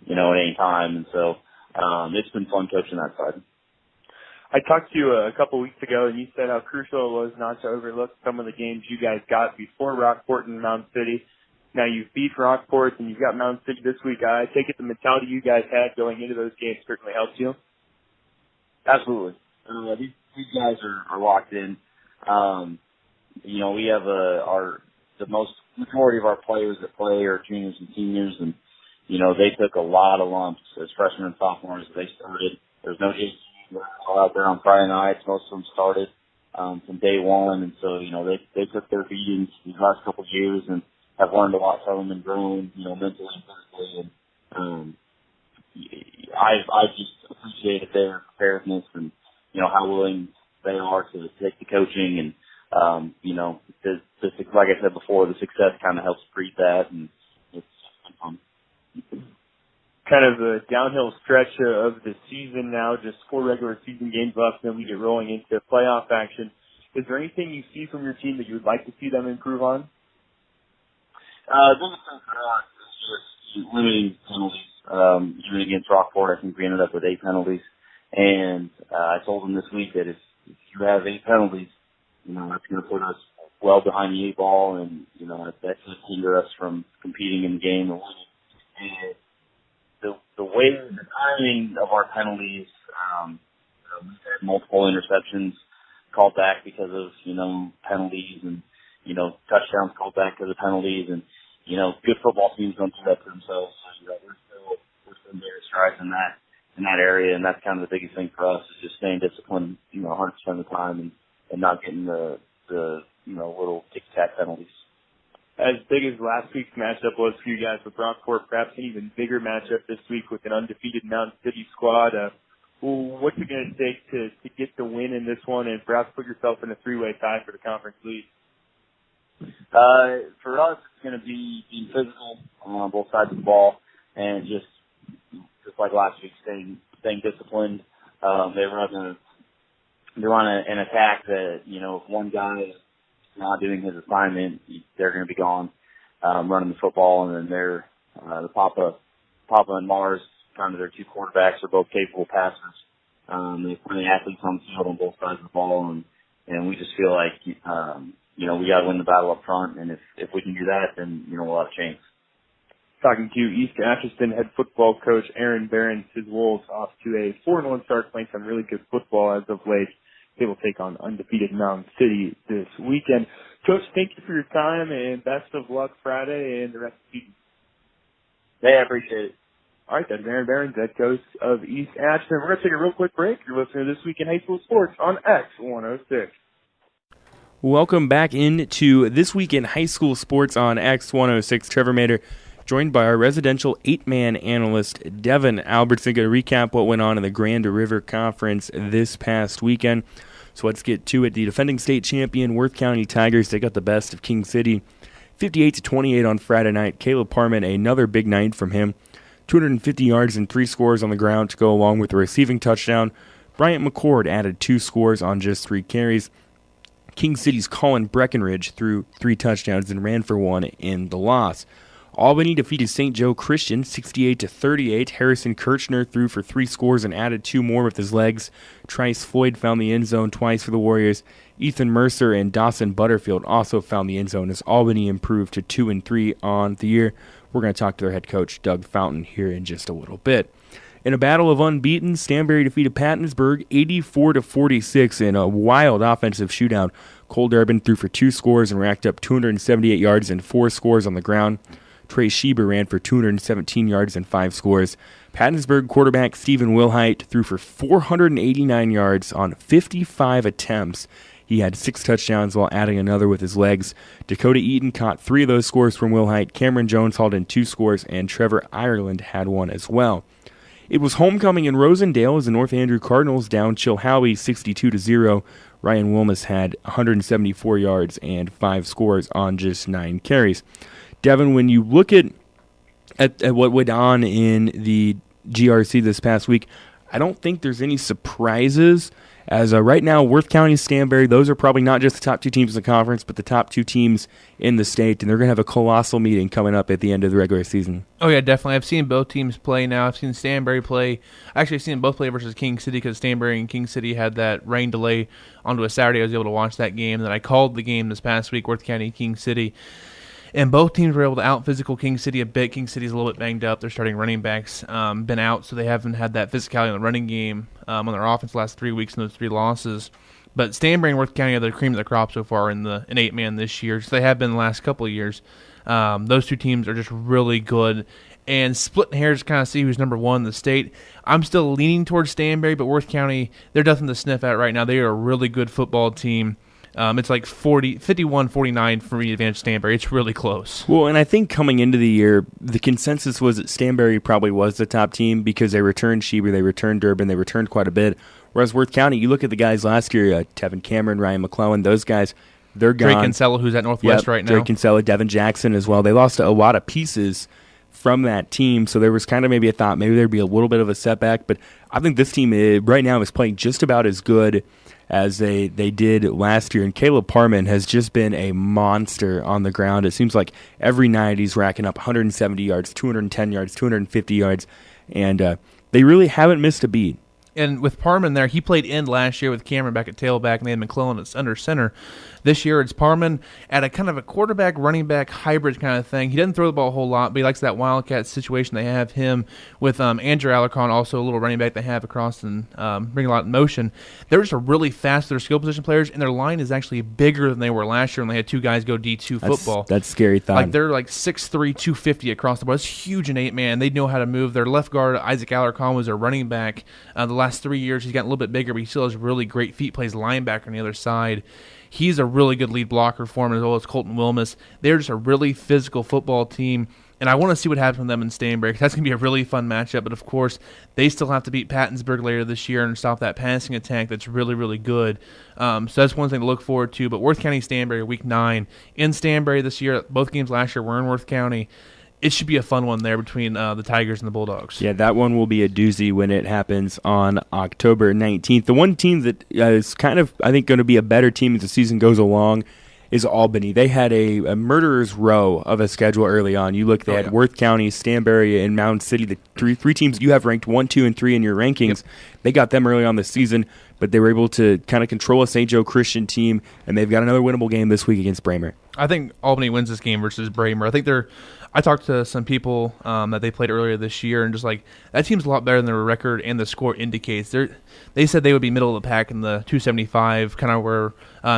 Speaker 5: at any time. And so, it's been fun coaching that side.
Speaker 2: I talked to you a couple weeks ago, and you said how crucial it was not to overlook some of the games you guys got before Rockport and Mountain City. Now you've beat Rockport, and you've got Mountain City this week. I take it the mentality you guys had going into those games certainly helped you.
Speaker 5: Absolutely. These guys are locked in. We have the most majority of our players that play are juniors and seniors, and they took a lot of lumps as freshmen and sophomores. They started. There's no JC out there on Friday nights. Most of them started from day one, and so they took their beatings these last couple of years and have learned a lot from them and grown, mentally and physically. And I just appreciated their preparedness and how willing they are to take the coaching and like I said before, the success kind of helps breed that, and it's fun.
Speaker 2: Kind of a downhill stretch of the season now, just 4 regular season games left, and then we get rolling into playoff action. Is there anything you see from your team that you would like to see them improve on?
Speaker 5: The biggest thing for us is just limiting penalties. Even against Rockport, I think we ended up with 8 penalties. And I told them this week that if you have 8 penalties, that's going to put us well behind the 8 ball, and, that could hinder us from competing in the game. And the way, the timing of our penalties, we've had multiple interceptions called back because of, penalties and, touchdowns called back because of penalties. And, good football teams don't do that to themselves. So, we're still very strides in that area. And that's kind of the biggest thing for us is just staying disciplined, 100% of the time and not getting the little tic-tac penalties.
Speaker 2: As big as last week's matchup was for you guys with Rockport, perhaps an even bigger matchup this week with an undefeated Mountain City squad. What's it going to take to get the win in this one and perhaps put yourself in a 3-way tie for the conference lead?
Speaker 5: For us, it's going to be being physical on both sides of the ball and just like last week, staying disciplined. They run an attack that, if one guy is not doing his assignment, they're going to be gone running the football, and then they're the Papa and Mars, kind of their 2 quarterbacks, are both capable passers. They have plenty of athletes on the field on both sides of the ball, and we just feel like we got to win the battle up front, and if we can do that, then we'll have a chance.
Speaker 2: Talking to East Atchison head football coach Aaron Behrens, his Wolves off to a 4-1 start, playing some really good football as of late. They will take on undefeated Mountain City this weekend. Coach, thank you for your time, and best of luck Friday and the rest of the season.
Speaker 5: Hey, I appreciate it.
Speaker 2: All right, that's Aaron Behrens, head coach of East Atchison. We're going to take a real quick break. You're listening to This Week in High School Sports on X106.
Speaker 1: Welcome back into This Week in High School Sports on X106. Trevor Mader, joined by our residential 8-man analyst, Devin Albertson, going to recap what went on in the Grand River Conference this past weekend. So let's get to it. The defending state champion Worth County Tigers, they got the best of King City, 58-28 on Friday night. Caleb Parman, another big night from him, 250 yards and 3 scores on the ground to go along with the receiving touchdown. Bryant McCord added 2 scores on just 3 carries. King City's Colin Breckenridge threw 3 touchdowns and ran for 1 in the loss. Albany defeated St. Joe Christian 68-38. Harrison Kirchner threw for 3 scores and added 2 more with his legs. Trice Floyd found the end zone twice for the Warriors. Ethan Mercer and Dawson Butterfield also found the end zone as Albany improved to 2-3 on the year. We're going to talk to their head coach, Doug Fountain, here in just a little bit. In a battle of unbeaten, Stanberry defeated Pattonsburg 84-46 in a wild offensive shootout. Cole Durbin threw for 2 scores and racked up 278 yards and 4 scores on the ground. Trey Schieber ran for 217 yards and 5 scores. Pattonsburg quarterback Stephen Wilhite threw for 489 yards on 55 attempts. He had 6 touchdowns while adding another with his legs. Dakota Eaton caught 3 of those scores from Wilhite. Cameron Jones hauled in 2 scores, and Trevor Ireland had 1 as well. It was homecoming in Rosendale as the North Andrew Cardinals downed Chilhowie 62-0. Ryan Wilmus had 174 yards and 5 scores on just 9 carries. Devin, when you look at what went on in the GRC this past week, I don't think there's any surprises. As right now, Worth County, Stanberry, those are probably not just the top 2 teams in the conference, but the top 2 teams in the state, and they're going to have a colossal meeting coming up at the end of the regular season.
Speaker 4: Oh, yeah, definitely. I've seen both teams play now. I've seen Stanberry play. Actually, I've seen them both play versus King City because Stanberry and King City had that rain delay onto a Saturday. I was able to watch that game. Then I called the game this past week, Worth County, King City. And both teams were able to out-physical King City a bit. King City's a little bit banged up. Their starting running backs been out, so they haven't had that physicality in the running game on their offense the last 3 weeks in those 3 losses. But Stanberry and Worth County are the cream of the crop so far in 8-man this year. So they have been the last couple of years. Those 2 teams are just really good. And splitting hairs to kind of see who's number 1 in the state. I'm still leaning towards Stanberry, but Worth County, they're nothing to sniff at right now. They are a really good football team. It's like 51-49 for me, advantage Stanberry. It's really close.
Speaker 1: Well, and I think coming into the year, the consensus was that Stanberry probably was the top team because they returned Schieber, they returned Durbin, they returned quite a bit. Whereas Worth County, you look at the guys last year, Tevin Cameron, Ryan McClellan, those guys, they're gone.
Speaker 4: Drake Kinsella, who's at Northwest right now.
Speaker 1: Drake Kinsella, Devin Jackson as well. They lost a lot of pieces from that team, so there was kind of maybe a thought maybe there'd be a little bit of a setback, but I think this team right now is playing just about as good as they did last year. And Caleb Parman has just been a monster on the ground. It seems like every night he's racking up 170 yards, 210 yards, 250 yards, and they really haven't missed a beat.
Speaker 4: And with Parman there, he played end last year with Cameron back at tailback, and they had McClellan at under center. This year, it's Parman at a kind of a quarterback, running back hybrid kind of thing. He doesn't throw the ball a whole lot, but he likes that Wildcat situation. They have him with Andrew Alarcon, also a little running back they have across and bring a lot in motion. They're just a really fast, they're skill position players, and their line is actually bigger than they were last year when they had 2 guys go D2 football.
Speaker 1: That's scary thought.
Speaker 4: Like they're like 6'3", 250 across the board. It's huge in 8-man. They know how to move. Their left guard, Isaac Alarcon, was a running back. The last 3 years, he's gotten a little bit bigger, but he still has really great feet, plays linebacker on the other side. He's a really good lead blocker for him, as well as Colton Wilmus. They're just a really physical football team, and I want to see what happens with them in Stanberry. That's going to be a really fun matchup, but of course, they still have to beat Pattonsburg later this year and stop that passing attack that's really, really good. So that's one thing to look forward to. But Worth County, Stanberry, Week 9. In Stanberry this year, both games last year were in Worth County. It should be a fun one there between the Tigers and the Bulldogs.
Speaker 1: Yeah, that one will be a doozy when it happens on October 19th. The one team that is kind of, I think, going to be a better team as the season goes along is Albany. They had a murderer's row of a schedule early on. You look, they had Worth County, Stanberry, and Mound City, the three teams you have ranked 1, 2, and 3 in your rankings. Yep. They got them early on this season, but they were able to kind of control a St. Joe Christian team, and they've got another winnable game this week against Bramer.
Speaker 4: I think Albany wins this game versus Bramer. I talked to some people that they played earlier this year, and just like that team's a lot better than their record and the score indicates. They said they would be middle of the pack in the 275, kind of where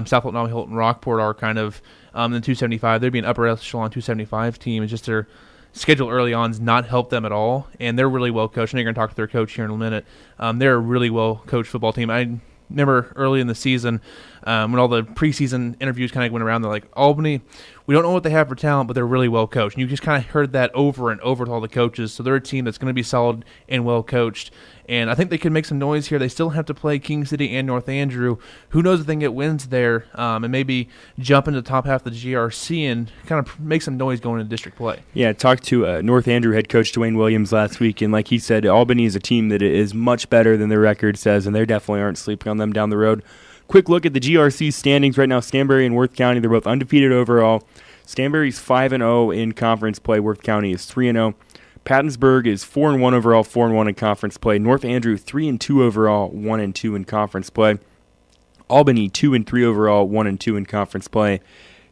Speaker 4: South Fulton, Holt, and Rockport are kind of in the 275. They'd be an upper echelon 275 team. It's just their schedule early on has not helped them at all, and they're really well coached. I know you're going to talk to their coach here in a minute. They're a really well coached football team. I remember early in the season when all the preseason interviews kind of went around, they're like, Albany, we don't know what they have for talent, but they're really well coached. And you just kind of heard that over and over with all the coaches. So they're a team that's going to be solid and well coached. And I think they could make some noise here. They still have to play King City and North Andrew. Who knows if they can get wins there and maybe jump into the top half of the GRC and kind of make some noise going into district play.
Speaker 1: Yeah, I talked to North Andrew head coach Dwayne Williams last week, and like he said, Albany is a team that is much better than their record says, and they definitely aren't sleeping on them down the road. Quick look at the GRC standings right now. Stanberry and Worth County, they're both undefeated overall. Stanberry's 5-0 in conference play. Worth County is 3-0. Pattonsburg is 4-1 overall, 4-1 in conference play. North Andrew 3-2 overall, 1-2 in conference play. Albany 2-3 overall, 1-2 in conference play.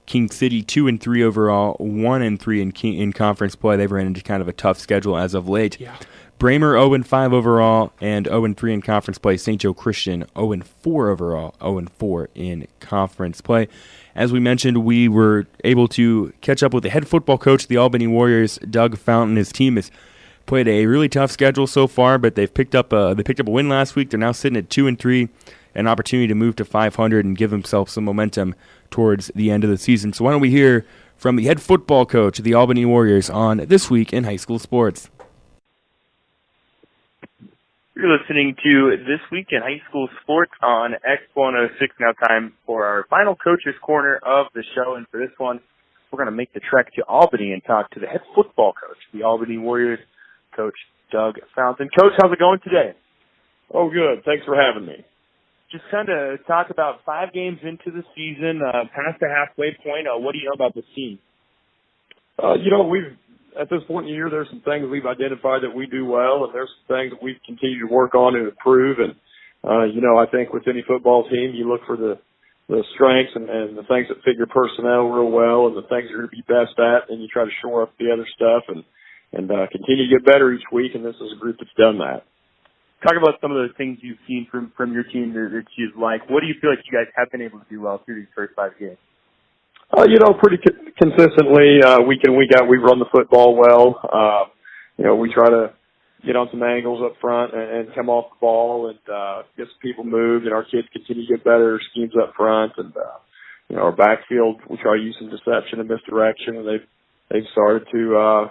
Speaker 1: King City 2-3 overall, 1-3 in conference play. They've ran into kind of a tough schedule as of late.
Speaker 4: Yeah.
Speaker 1: Bramer 0-5 overall and 0-3 in conference play. St. Joe Christian 0-4 overall, 0-4 in conference play. As we mentioned, we were able to catch up with the head football coach of the Albany Warriors, Doug Fountain. His team has played a really tough schedule so far, but they've picked up a win last week. They're now sitting at 2-3, an opportunity to move to 500 and give themselves some momentum towards the end of the season. So why don't we hear from the head football coach of the Albany Warriors on This Week in High School Sports.
Speaker 2: You're listening to This Week in High School Sports on X106. Now time for our final Coach's Corner of the show. And for this one, we're going to make the trek to Albany and talk to the head football coach, the Albany Warriors, Coach Doug Fountain. Coach, how's it going today?
Speaker 6: Oh, good. Thanks for having me.
Speaker 2: Just kind of talk about 5 games into the season, past the halfway point. What do you know about this team?
Speaker 6: We've at this point in the year, there's some things we've identified that we do well, and there's some things that we've continued to work on and improve. And I think with any football team, you look for the strengths and the things that fit your personnel real well, and the things you're going to be best at, and you try to shore up the other stuff and continue to get better each week. And this is a group that's done that.
Speaker 2: Talk about some of those things you've seen from your team that you like. What do you feel like you guys have been able to do well through these first 5 games?
Speaker 6: Pretty consistently, week in, week out, we run the football well. We try to get on some angles up front and come off the ball and get some people moved, and our kids continue to get better schemes up front. And, our backfield, we try to use some deception and misdirection, and they've started to,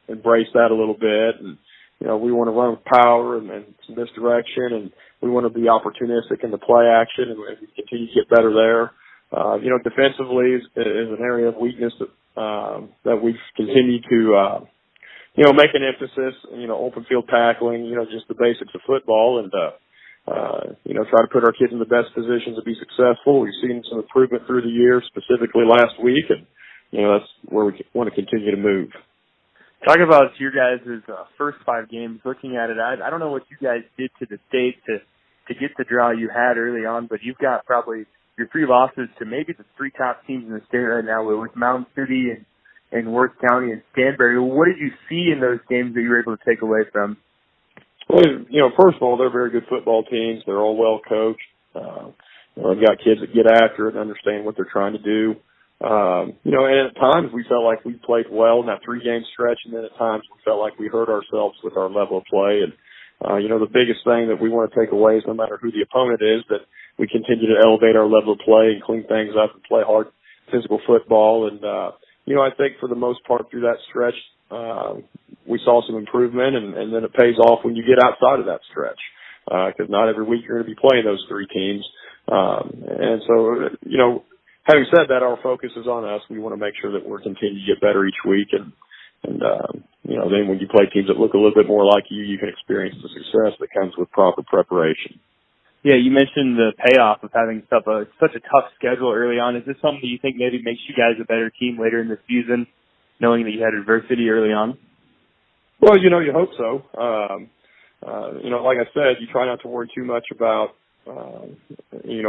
Speaker 6: embrace that a little bit. And, we want to run with power and some misdirection, and we want to be opportunistic in the play action, and we continue to get better there. Defensively is an area of weakness that we've continued to, make an emphasis, open field tackling, just the basics of football and, try to put our kids in the best positions to be successful. We've seen some improvement through the year, specifically last week, and, that's where we want to continue to move.
Speaker 2: Talk about your guys' first 5 games. Looking at it, I don't know what you guys did to the state to get the draw you had early on, but you've got probably your 3 losses to maybe the 3 top teams in the state right now with Mountain City and Worth County and Stanberry. What did you see in those games that you were able to take away from?
Speaker 6: Well, first of all, they're very good football teams. They're all well coached. They've got kids that get after it and understand what they're trying to do. And at times we felt like we played well in that 3-game stretch, and then at times we felt like we hurt ourselves with our level of play. And, the biggest thing that we want to take away is no matter who the opponent is, that we continue to elevate our level of play and clean things up and play hard physical football. And, I think for the most part through that stretch, we saw some improvement, and then it pays off when you get outside of that stretch, because not every week you're going to be playing those 3 teams. And so, having said that, our focus is on us. We want to make sure that we're continuing to get better each week. And then when you play teams that look a little bit more like you can experience the success that comes with proper preparation.
Speaker 2: Yeah, you mentioned the payoff of having such a tough schedule early on. Is this something that you think maybe makes you guys a better team later in the season, knowing that you had adversity early on?
Speaker 6: Well, you hope so. Like I said, you try not to worry too much about,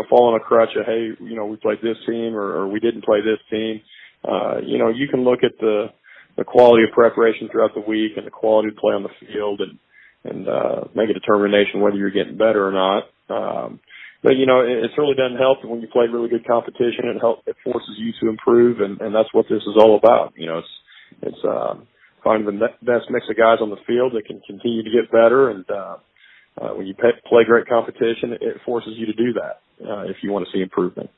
Speaker 6: falling a crutch of, hey, we played this team or we didn't play this team. You can look at the quality of preparation throughout the week and the quality of play on the field and make a determination whether you're getting better or not. But it certainly doesn't help when you play really good competition. It forces you to improve, and that's what this is all about. It's finding the best mix of guys on the field that can continue to get better, and when you play great competition, it forces you to do that if you want to see improvement.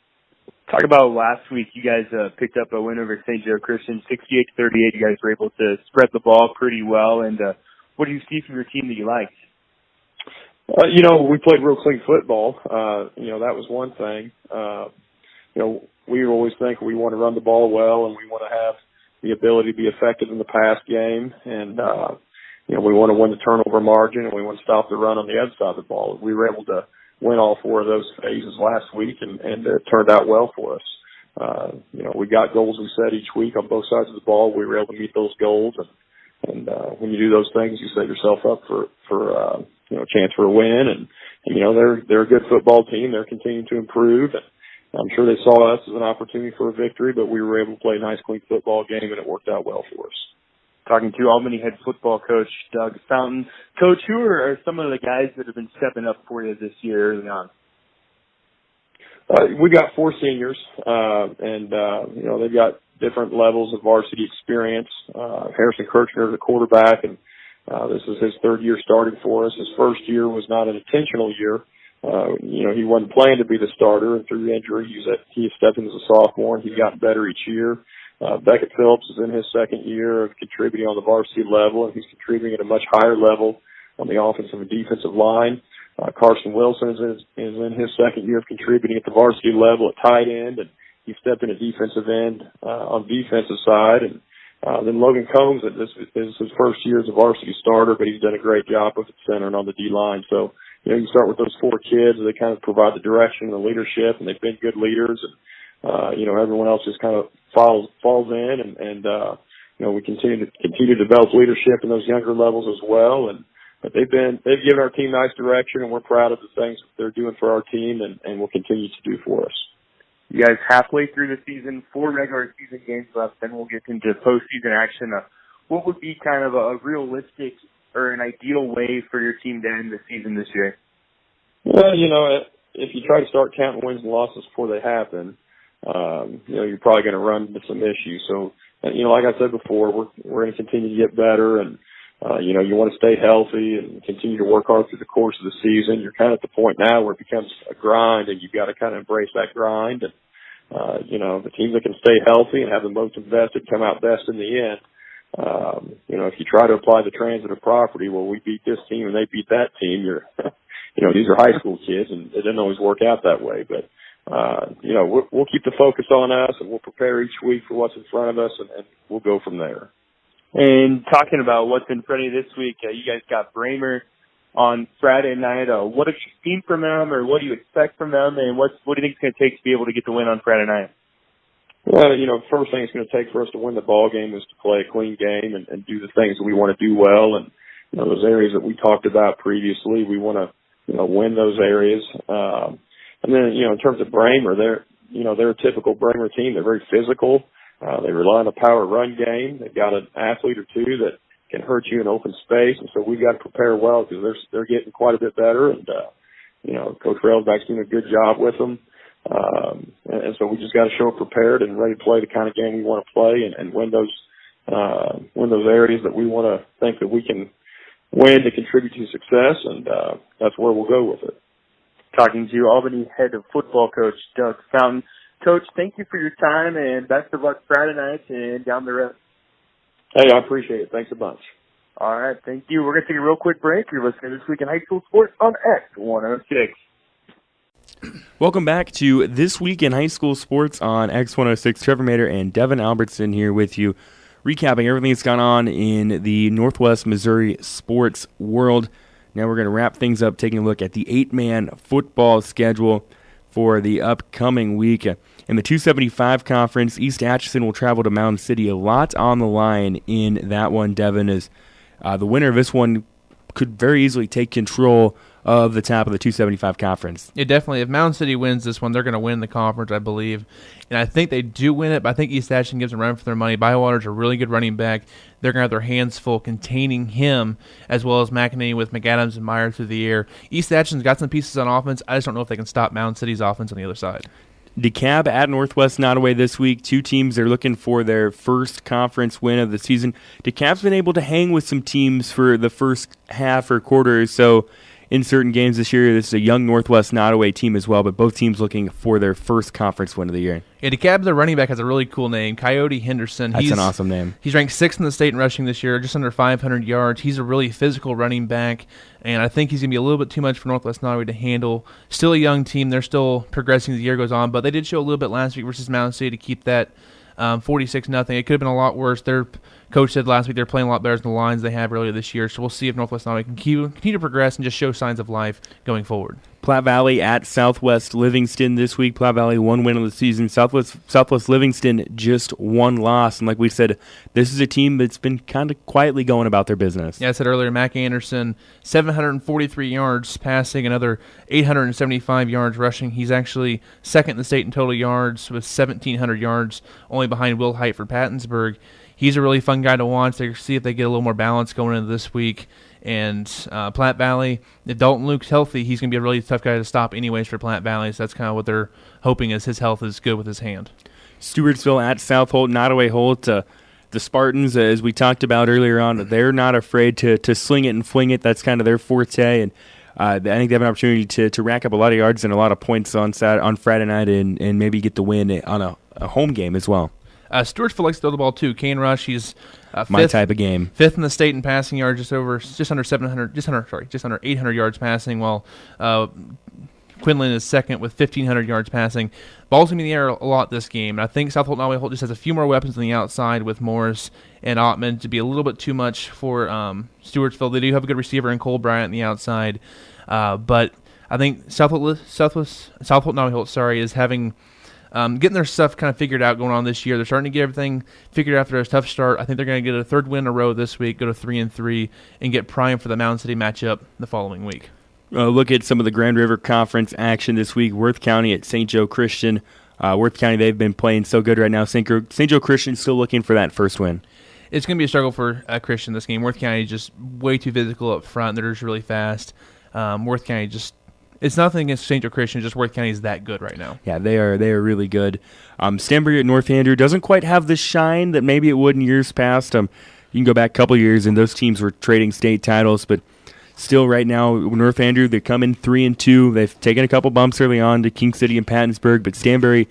Speaker 2: Talk about last week. You guys picked up a win over St. Joe Christian, 68-38. You guys were able to spread the ball pretty well. And what do you see from your team that you liked?
Speaker 6: We played real clean football. That was one thing. We always think we want to run the ball well, and we want to have the ability to be effective in the pass game. And, we want to win the turnover margin, and we want to stop the run on the other side of the ball. We were able to win all 4 of those phases last week, and it turned out well for us. We got goals we set each week on both sides of the ball. We were able to meet those goals, and when you do those things, you set yourself up for a chance for a win. And they're a good football team. They're continuing to improve. And I'm sure they saw us as an opportunity for a victory, but we were able to play a nice, clean football game, and it worked out well for us.
Speaker 2: Talking to Albany head football coach Doug Fountain. Coach, who are some of the guys that have been stepping up for you this year early on?
Speaker 6: We got 4 seniors, and they've got different levels of varsity experience. Harrison Kirchner is a quarterback, and this is his 3rd year starting for us. His first year was not an intentional year. He wasn't planning to be the starter, and through injury, he stepped in as a sophomore, and he's gotten better each year. Beckett Phillips is in his 2nd year of contributing on the varsity level, and he's contributing at a much higher level on the offensive and defensive line. Carson Wilson is in his 2nd year of contributing at the varsity level at tight end, and he stepped in at defensive end on the defensive side. And then Logan Combs, this is his first year as a varsity starter, but he's done a great job with the center and on the D-line. So, you start with those 4 kids, they kind of provide the direction and the leadership, and they've been good leaders. And, everyone else just kind of falls in, and we continue to develop leadership in those younger levels as well. But they've given our team nice direction, and we're proud of the things they're doing for our team, and will continue to do for us.
Speaker 2: You guys halfway through the season, 4 regular season games left, then we'll get into postseason action. What would be kind of a realistic or an ideal way for your team to end the season this year?
Speaker 6: Well, if you try to start counting wins and losses before they happen, you're probably going to run into some issues. So, like I said before, we're going to continue to get better, and you want to stay healthy and continue to work hard through the course of the season. You're kind of at the point now where it becomes a grind, and you've got to kind of embrace that grind. And the teams that can stay healthy and have the most invested come out best in the end. If you try to apply the transitive property, well, we beat this team and they beat that team, these are high school kids, and it doesn't always work out that way. But, we'll keep the focus on us, and we'll prepare each week for what's in front of us, and we'll go from there.
Speaker 2: And talking about what's in front of you this week, you guys got Bramer on Friday night. What have you seen from them, or what do you expect from them, and what do you think it's going to take to be able to get the win on Friday night?
Speaker 6: Well, first thing it's going to take for us to win the ball game is to play a clean game and do the things that we want to do well. And, those areas that we talked about previously, we want to, win those areas. And then, in terms of Bramer, they're a typical Bramer team. They're very physical. They rely on a power run game. They've got an athlete or two that can hurt you in open space. And so we've got to prepare well because they're getting quite a bit better. And, Coach Railback's doing a good job with them. And so we just got to show up prepared and ready to play the kind of game we want to play and win those areas that we want to think that we can win to contribute to success, and that's where we'll go with it.
Speaker 2: Talking to Albany head of football coach Doug Fountain. Coach, thank you for your time, and best of luck Friday night and down the road.
Speaker 6: Hey, I appreciate it. Thanks a bunch.
Speaker 2: All right, thank you. We're going to take a real quick break. You're listening to This Week in High School Sports on X106.
Speaker 1: Welcome back to This Week in High School Sports on X106. Trevor Mater and Devin Albertson here with you, recapping everything that's gone on in the Northwest Missouri sports world. Now we're going to wrap things up, taking a look at the 8-man football schedule for the upcoming week. In the 275 conference, East Atchison will travel to Mound City. A lot on the line in that one, Devin, is the winner of this one could very easily take control of the top of the 275 conference.
Speaker 4: Yeah, definitely. If Mound City wins this one, they're going to win the conference, I believe. And I think they do win it, but I think East Atchison gives them a run for their money. Bywater's a really good running back. They're going to have their hands full containing him, as well as McEnany with McAdams and Meyer through the air. East Atchison's got some pieces on offense. I just don't know if they can stop Mound City's offense on the other side.
Speaker 1: DeKalb at Northwest Nottoway this week. Two teams are looking for their first conference win of the season. DeKalb's been able to hang with some teams for the first half or quarter or so in certain games this year. This is a young Northwest Nottoway team as well, but both teams looking for their first conference win of the year.
Speaker 4: Yeah, DeKalb, their running back, has a really cool name, Coyote Henderson.
Speaker 1: That's an awesome name.
Speaker 4: He's ranked 6th in the state in rushing this year, just under 500 yards. He's a really physical running back, and I think he's going to be a little bit too much for Northwest Nottoway to handle. Still a young team. They're still progressing as the year goes on, but they did show a little bit last week versus Mountain City to keep that 46-0. It could have been a lot worse. Their coach said last week they're playing a lot better than the lines they have earlier this year, so we'll see if Northwest Nottoway can continue to progress and just show signs of life going forward.
Speaker 1: Platte Valley at Southwest Livingston this week. Platte Valley 1 win of the season. Southwest Livingston just 1 loss. And like we said, this is a team that's been kind of quietly going about their business.
Speaker 4: Yeah, I said earlier, Mac Anderson, 743 yards passing, another 875 yards rushing. He's actually second in the state in total yards with 1,700 yards, only behind Will Height for Pattonsburg. He's a really fun guy to watch. They see if they get a little more balance going into this week. And Platte Valley, if Dalton Luke's healthy, he's going to be a really tough guy to stop anyways for Platte Valley. So that's kind of what they're hoping is his health is good with his hand.
Speaker 1: Stewartsville at South Holt, Nottoway Holt. The Spartans, as we talked about earlier on, they're not afraid to sling it and fling it. That's kind of their forte. And I think they have an opportunity to rack up a lot of yards and a lot of points on Friday night and maybe get the win on a home game as well.
Speaker 4: Stewartsville likes to throw the ball too. Kane Rush, he's
Speaker 1: my type of game.
Speaker 4: Fifth in the state in passing yards, just under 800 yards passing, while Quinlan is second with 1,500 yards passing. Ball's going to be in the air a lot this game. And I think South Holt Nottoway Holt just has a few more weapons on the outside with Morris and Ottman to be a little bit too much for Stewartsville. They do have a good receiver in Cole Bryant on the outside, but I think South Holt Nottoway Holt is having getting their stuff kind of figured out going on this year. They're starting to get everything figured out after a tough start. I think they're going to get a third win in a row this week, go to 3-3, and get primed for the Mountain City matchup the following week.
Speaker 1: Look at some of the Grand River Conference action this week. Worth County at St. Joe Christian. Worth County, they've been playing so good right now. St. Joe Christian still looking for that first win.
Speaker 4: It's going to be a struggle for Christian this game. Worth County is just way too physical up front. They're just really fast. Worth County just... It's nothing against St. Joe Christian, just Worth County is that good right now.
Speaker 1: Yeah, they are really good. Stanbury at North Andrew doesn't quite have the shine that maybe it would in years past. You can go back a couple years, and those teams were trading state titles, but still right now, North Andrew, they come in 3-2. They've taken a couple bumps early on to King City and Pattonsburg, but Stanbury,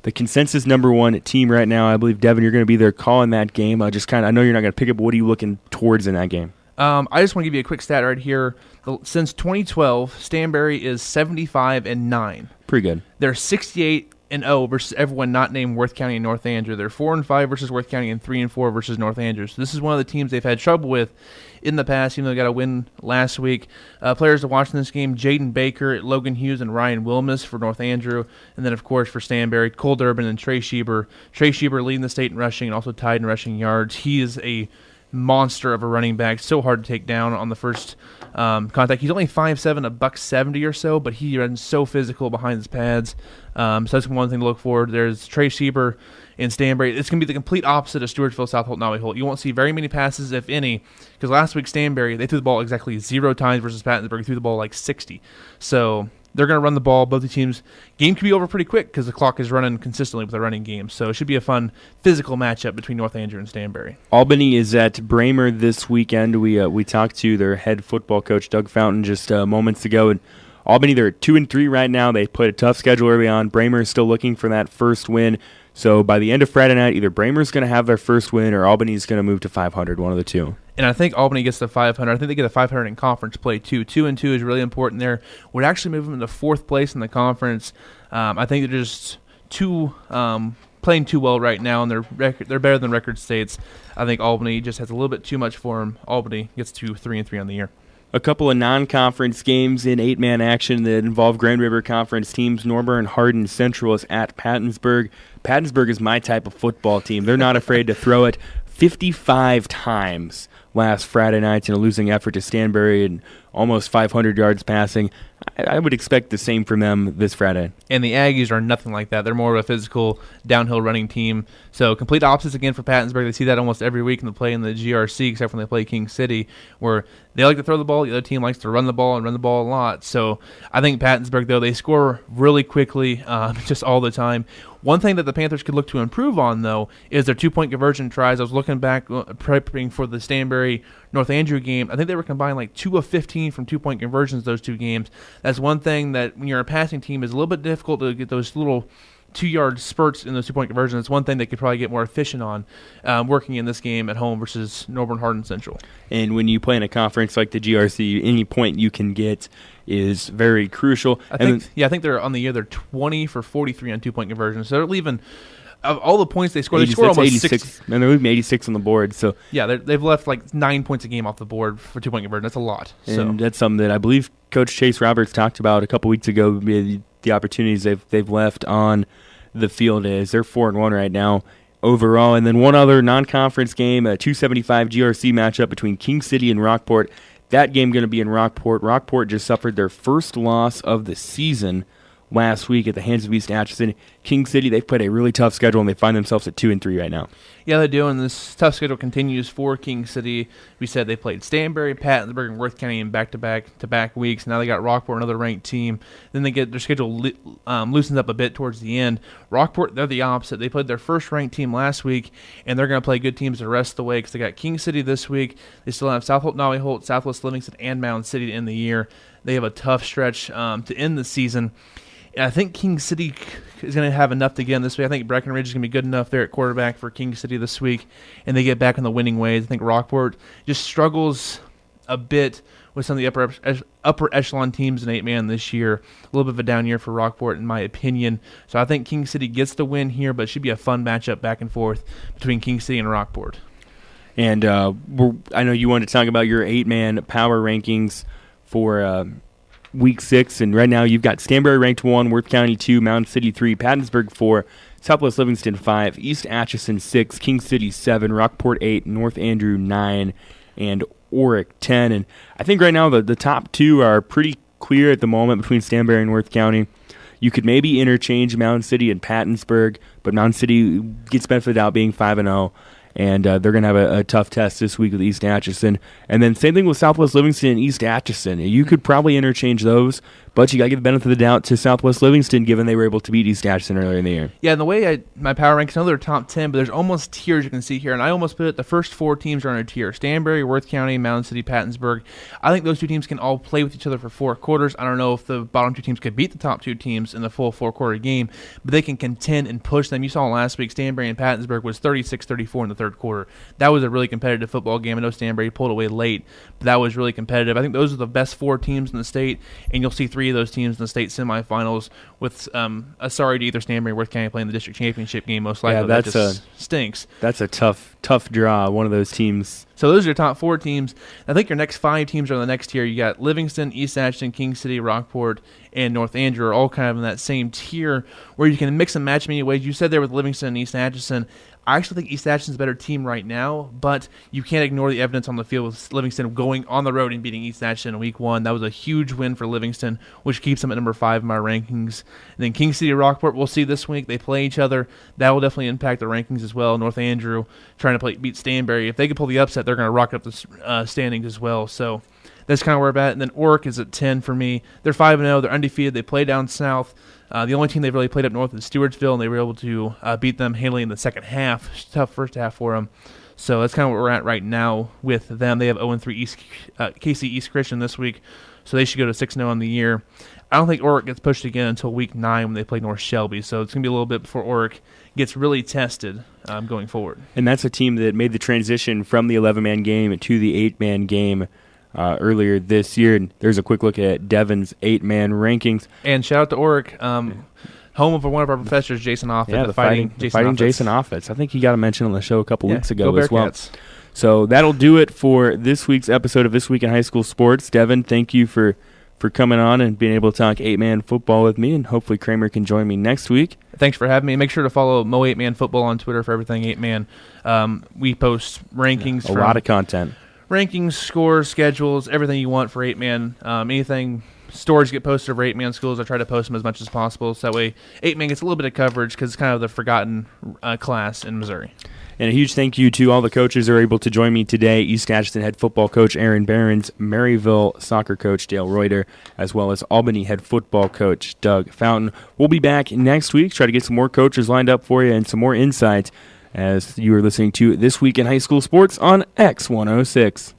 Speaker 1: the consensus #1 team right now. I believe, Devin, you're going to be there calling that game. I know you're not going to pick up. What are you looking towards in that game?
Speaker 4: I just want to give you a quick stat right here. Since 2012, Stanbury is 75-9.
Speaker 1: Pretty good.
Speaker 4: They're 68-0 versus everyone not named Worth County and North Andrew. They're 4-5 versus Worth County and 3-4 versus North Andrew. So this is one of the teams they've had trouble with in the past, even though they got a win last week. Players to watch in this game: Jaden Baker, Logan Hughes, and Ryan Wilmus for North Andrew. And then, of course, for Stanbury, Cole Durbin and Trey Schieber. Trey Schieber leading the state in rushing and also tied in rushing yards. He is a monster of a running back, so hard to take down on the first contact. He's only 5'7", $170 or so, but he runs so physical behind his pads. So that's one thing to look for. There's Trey Schieber and Stanbury. It's going to be the complete opposite of Stewartsville, South Holt, Nottoway Holt. You won't see very many passes, if any, because last week Stanbury, they threw the ball exactly 0 times versus Pattonsburg, threw the ball like 60. So they're going to run the ball. Both the teams. Game could be over pretty quick because the clock is running consistently with the running game. So it should be a fun physical matchup between North Andrew and Stanbury.
Speaker 1: Albany is at Bramer this weekend. We talked to their head football coach, Doug Fountain, just moments ago. And Albany, they're at 2-3 right now. They played a tough schedule early on. Bramer is still looking for that first win. So by the end of Friday night, either Bramer's going to have their first win or Albany's going to move to 500, one of the two.
Speaker 4: And I think Albany gets to 500. I think they get a 500 in conference play, too. 2-2 is really important there. Would actually move them into 4th place in the conference. I think they're just playing too well right now, and they're better than record states. I think Albany just has a little bit too much for them. Albany gets to 3-3 on the year.
Speaker 1: A couple of non-conference games in 8-man action that involve Grand River Conference teams. Norburn Hardin Central is at Pattonsburg. Pattonsburg is my type of football team. They're not afraid to throw it 55 times last Friday night in a losing effort to Stanbury and almost 500 yards passing. I would expect the same from them this Friday.
Speaker 4: And the Aggies are nothing like that. They're more of a physical, downhill running team. So complete opposites again for Pattonsburg. They see that almost every week in the play in the GRC, except when they play King City, where they like to throw the ball. The other team likes to run the ball and run the ball a lot. So I think Pattonsburg, though, they score really quickly, just all the time. One thing that the Panthers could look to improve on, though, is their two-point conversion tries. I was looking back, prepping for the Stanbury-North Andrew game. I think they were combined like 2 of 15 from two-point conversions those two games. That's one thing that when you're a passing team is a little bit difficult to get those little 2-yard spurts in those two-point conversions. It's one thing they could probably get more efficient on working in this game at home versus Norburn Hardin Central.
Speaker 1: And when you play in a conference like the GRC, any point you can get is very crucial.
Speaker 4: I think they're on the year. They're 20 for 43 on two-point conversions. So they're leaving of all the points they score, they score almost
Speaker 1: 86,
Speaker 4: 60.
Speaker 1: and they're leaving 86 on the board. So
Speaker 4: yeah, they've left like 9 points a game off the board for 2-point conversion. That's a lot.
Speaker 1: And that's something that I believe Coach Chase Roberts talked about a couple weeks ago. The opportunities they've left on the field is they're 4-1 right now overall. And then one other non-conference game, a 275 GRC matchup between King City and Rockport. That game going to be in Rockport. Rockport just suffered their first loss of the season last week at the hands of East Atchison. King City, they've played a really tough schedule, and they find themselves at 2-3 right now.
Speaker 4: Yeah, they do, and this tough schedule continues for King City. We said they played Stanberry, Pattonsburg, and Worth County in back-to-back weeks. Now they got Rockport, another ranked team. Then they get their schedule loosens up a bit towards the end. Rockport, they're the opposite. They played their first ranked team last week, and they're going to play good teams the rest of the way because they got King City this week. They still have South Holt, Nolly Holt, Southwest Livingston, and Mound City to end the year. They have a tough stretch to end the season. I think King City is going to have enough to get in this week. I think Breckenridge is going to be good enough there at quarterback for King City this week, and they get back in the winning ways. I think Rockport just struggles a bit with some of the upper echelon teams in 8-man this year. A little bit of a down year for Rockport, in my opinion. So I think King City gets the win here, but it should be a fun matchup back and forth between King City and Rockport.
Speaker 1: And I know you wanted to talk about your 8-man power rankings for Week 6, and right now you've got Stanberry ranked 1, Worth County 2, Mound City 3, Pattonsburg 4, Southwest Livingston 5, East Atchison 6, King City 7, Rockport 8, North Andrew 9, and Orick 10. And I think right now the top 2 are pretty clear at the moment between Stanberry and Worth County. You could maybe interchange Mound City and Pattonsburg, but Mound City gets benefit out being 5-0. And they're going to have a tough test this week with East Atchison. And then same thing with Southwest Livingston and East Atchison. You could probably interchange those, but you got to give the benefit of the doubt to Southwest Livingston given they were able to beat East Atchison earlier in the year.
Speaker 4: Yeah, and the way my power ranks, I know they're top 10, but there's almost tiers you can see here. And I almost put it the first 4 teams are in a tier. Stanberry, Worth County, Mound City, Pattonsburg. I think those 2 teams can all play with each other for 4 quarters. I don't know if the bottom 2 teams could beat the top 2 teams in the full 4-quarter game, but they can contend and push them. You saw last week Stanberry and Pattonsburg was 36-34 in the third quarter. That was a really competitive football game. I know Stanberry pulled away late, but that was really competitive. I think those are the best 4 teams in the state, and you'll see 3 of those teams in the state semifinals with a sorry to either Stanberry or Worth County playing the district championship game most likely.
Speaker 1: Yeah,
Speaker 4: that just stinks.
Speaker 1: That's a tough draw, one of those teams.
Speaker 4: So those are your top 4 teams. I think your next 5 teams are in the next tier. You got Livingston, East Atchison, King City, Rockport, and North Andrew are all kind of in that same tier where you can mix and match in many ways. You said there with Livingston and East Atchison. I actually think East Atchison's a better team right now, but you can't ignore the evidence on the field with Livingston going on the road and beating East Atchison in Week 1. That was a huge win for Livingston, which keeps them at number 5 in my rankings. And then King City, Rockport, we'll see this week. They play each other. That will definitely impact the rankings as well. North Andrew trying to beat Stanberry. If they can pull the upset, they're going to rock up the standings as well. So that's kind of where I'm at. And then Orick is at 10 for me. They're 5-0. They're undefeated. They play down south. The only team they've really played up north is Stewartsville, and they were able to beat them handily in the second half. Tough first half for them. So that's kind of where we're at right now with them. They have 0-3 KC East Christian this week, so they should go to 6-0 on the year. I don't think Orick gets pushed again until Week 9 when they play North Shelby, so it's going to be a little bit before Orick gets really tested going forward.
Speaker 1: And that's a team that made the transition from the 11-man game to the 8-man game earlier this year. And there's a quick look at Devon's 8-man rankings.
Speaker 4: And shout out to Orick, home of one of our professors, Jason Offit.
Speaker 1: Yeah, the fighting Jason Offit. I think he got a mention on the show a couple weeks ago as well. So that'll do it for this week's episode of This Week in High School Sports. Devon, thank you for coming on and being able to talk 8-man football with me, and hopefully Kramer can join me next week.
Speaker 4: Thanks for having me. Make sure to follow Mo 8-man football on Twitter for everything 8-man. We post rankings.
Speaker 1: A lot of content.
Speaker 4: Rankings, scores, schedules, everything you want for 8-man. Anything stories get posted over 8-man schools, I try to post them as much as possible. So that way 8-man gets a little bit of coverage because it's kind of the forgotten class in Missouri.
Speaker 1: And a huge thank you to all the coaches who are able to join me today. East Atchison head football coach Aaron Behrens, Maryville soccer coach Dale Reuter, as well as Albany head football coach Doug Fountain. We'll be back next week, try to get some more coaches lined up for you and some more insights as you are listening to This Week in High School Sports on X106.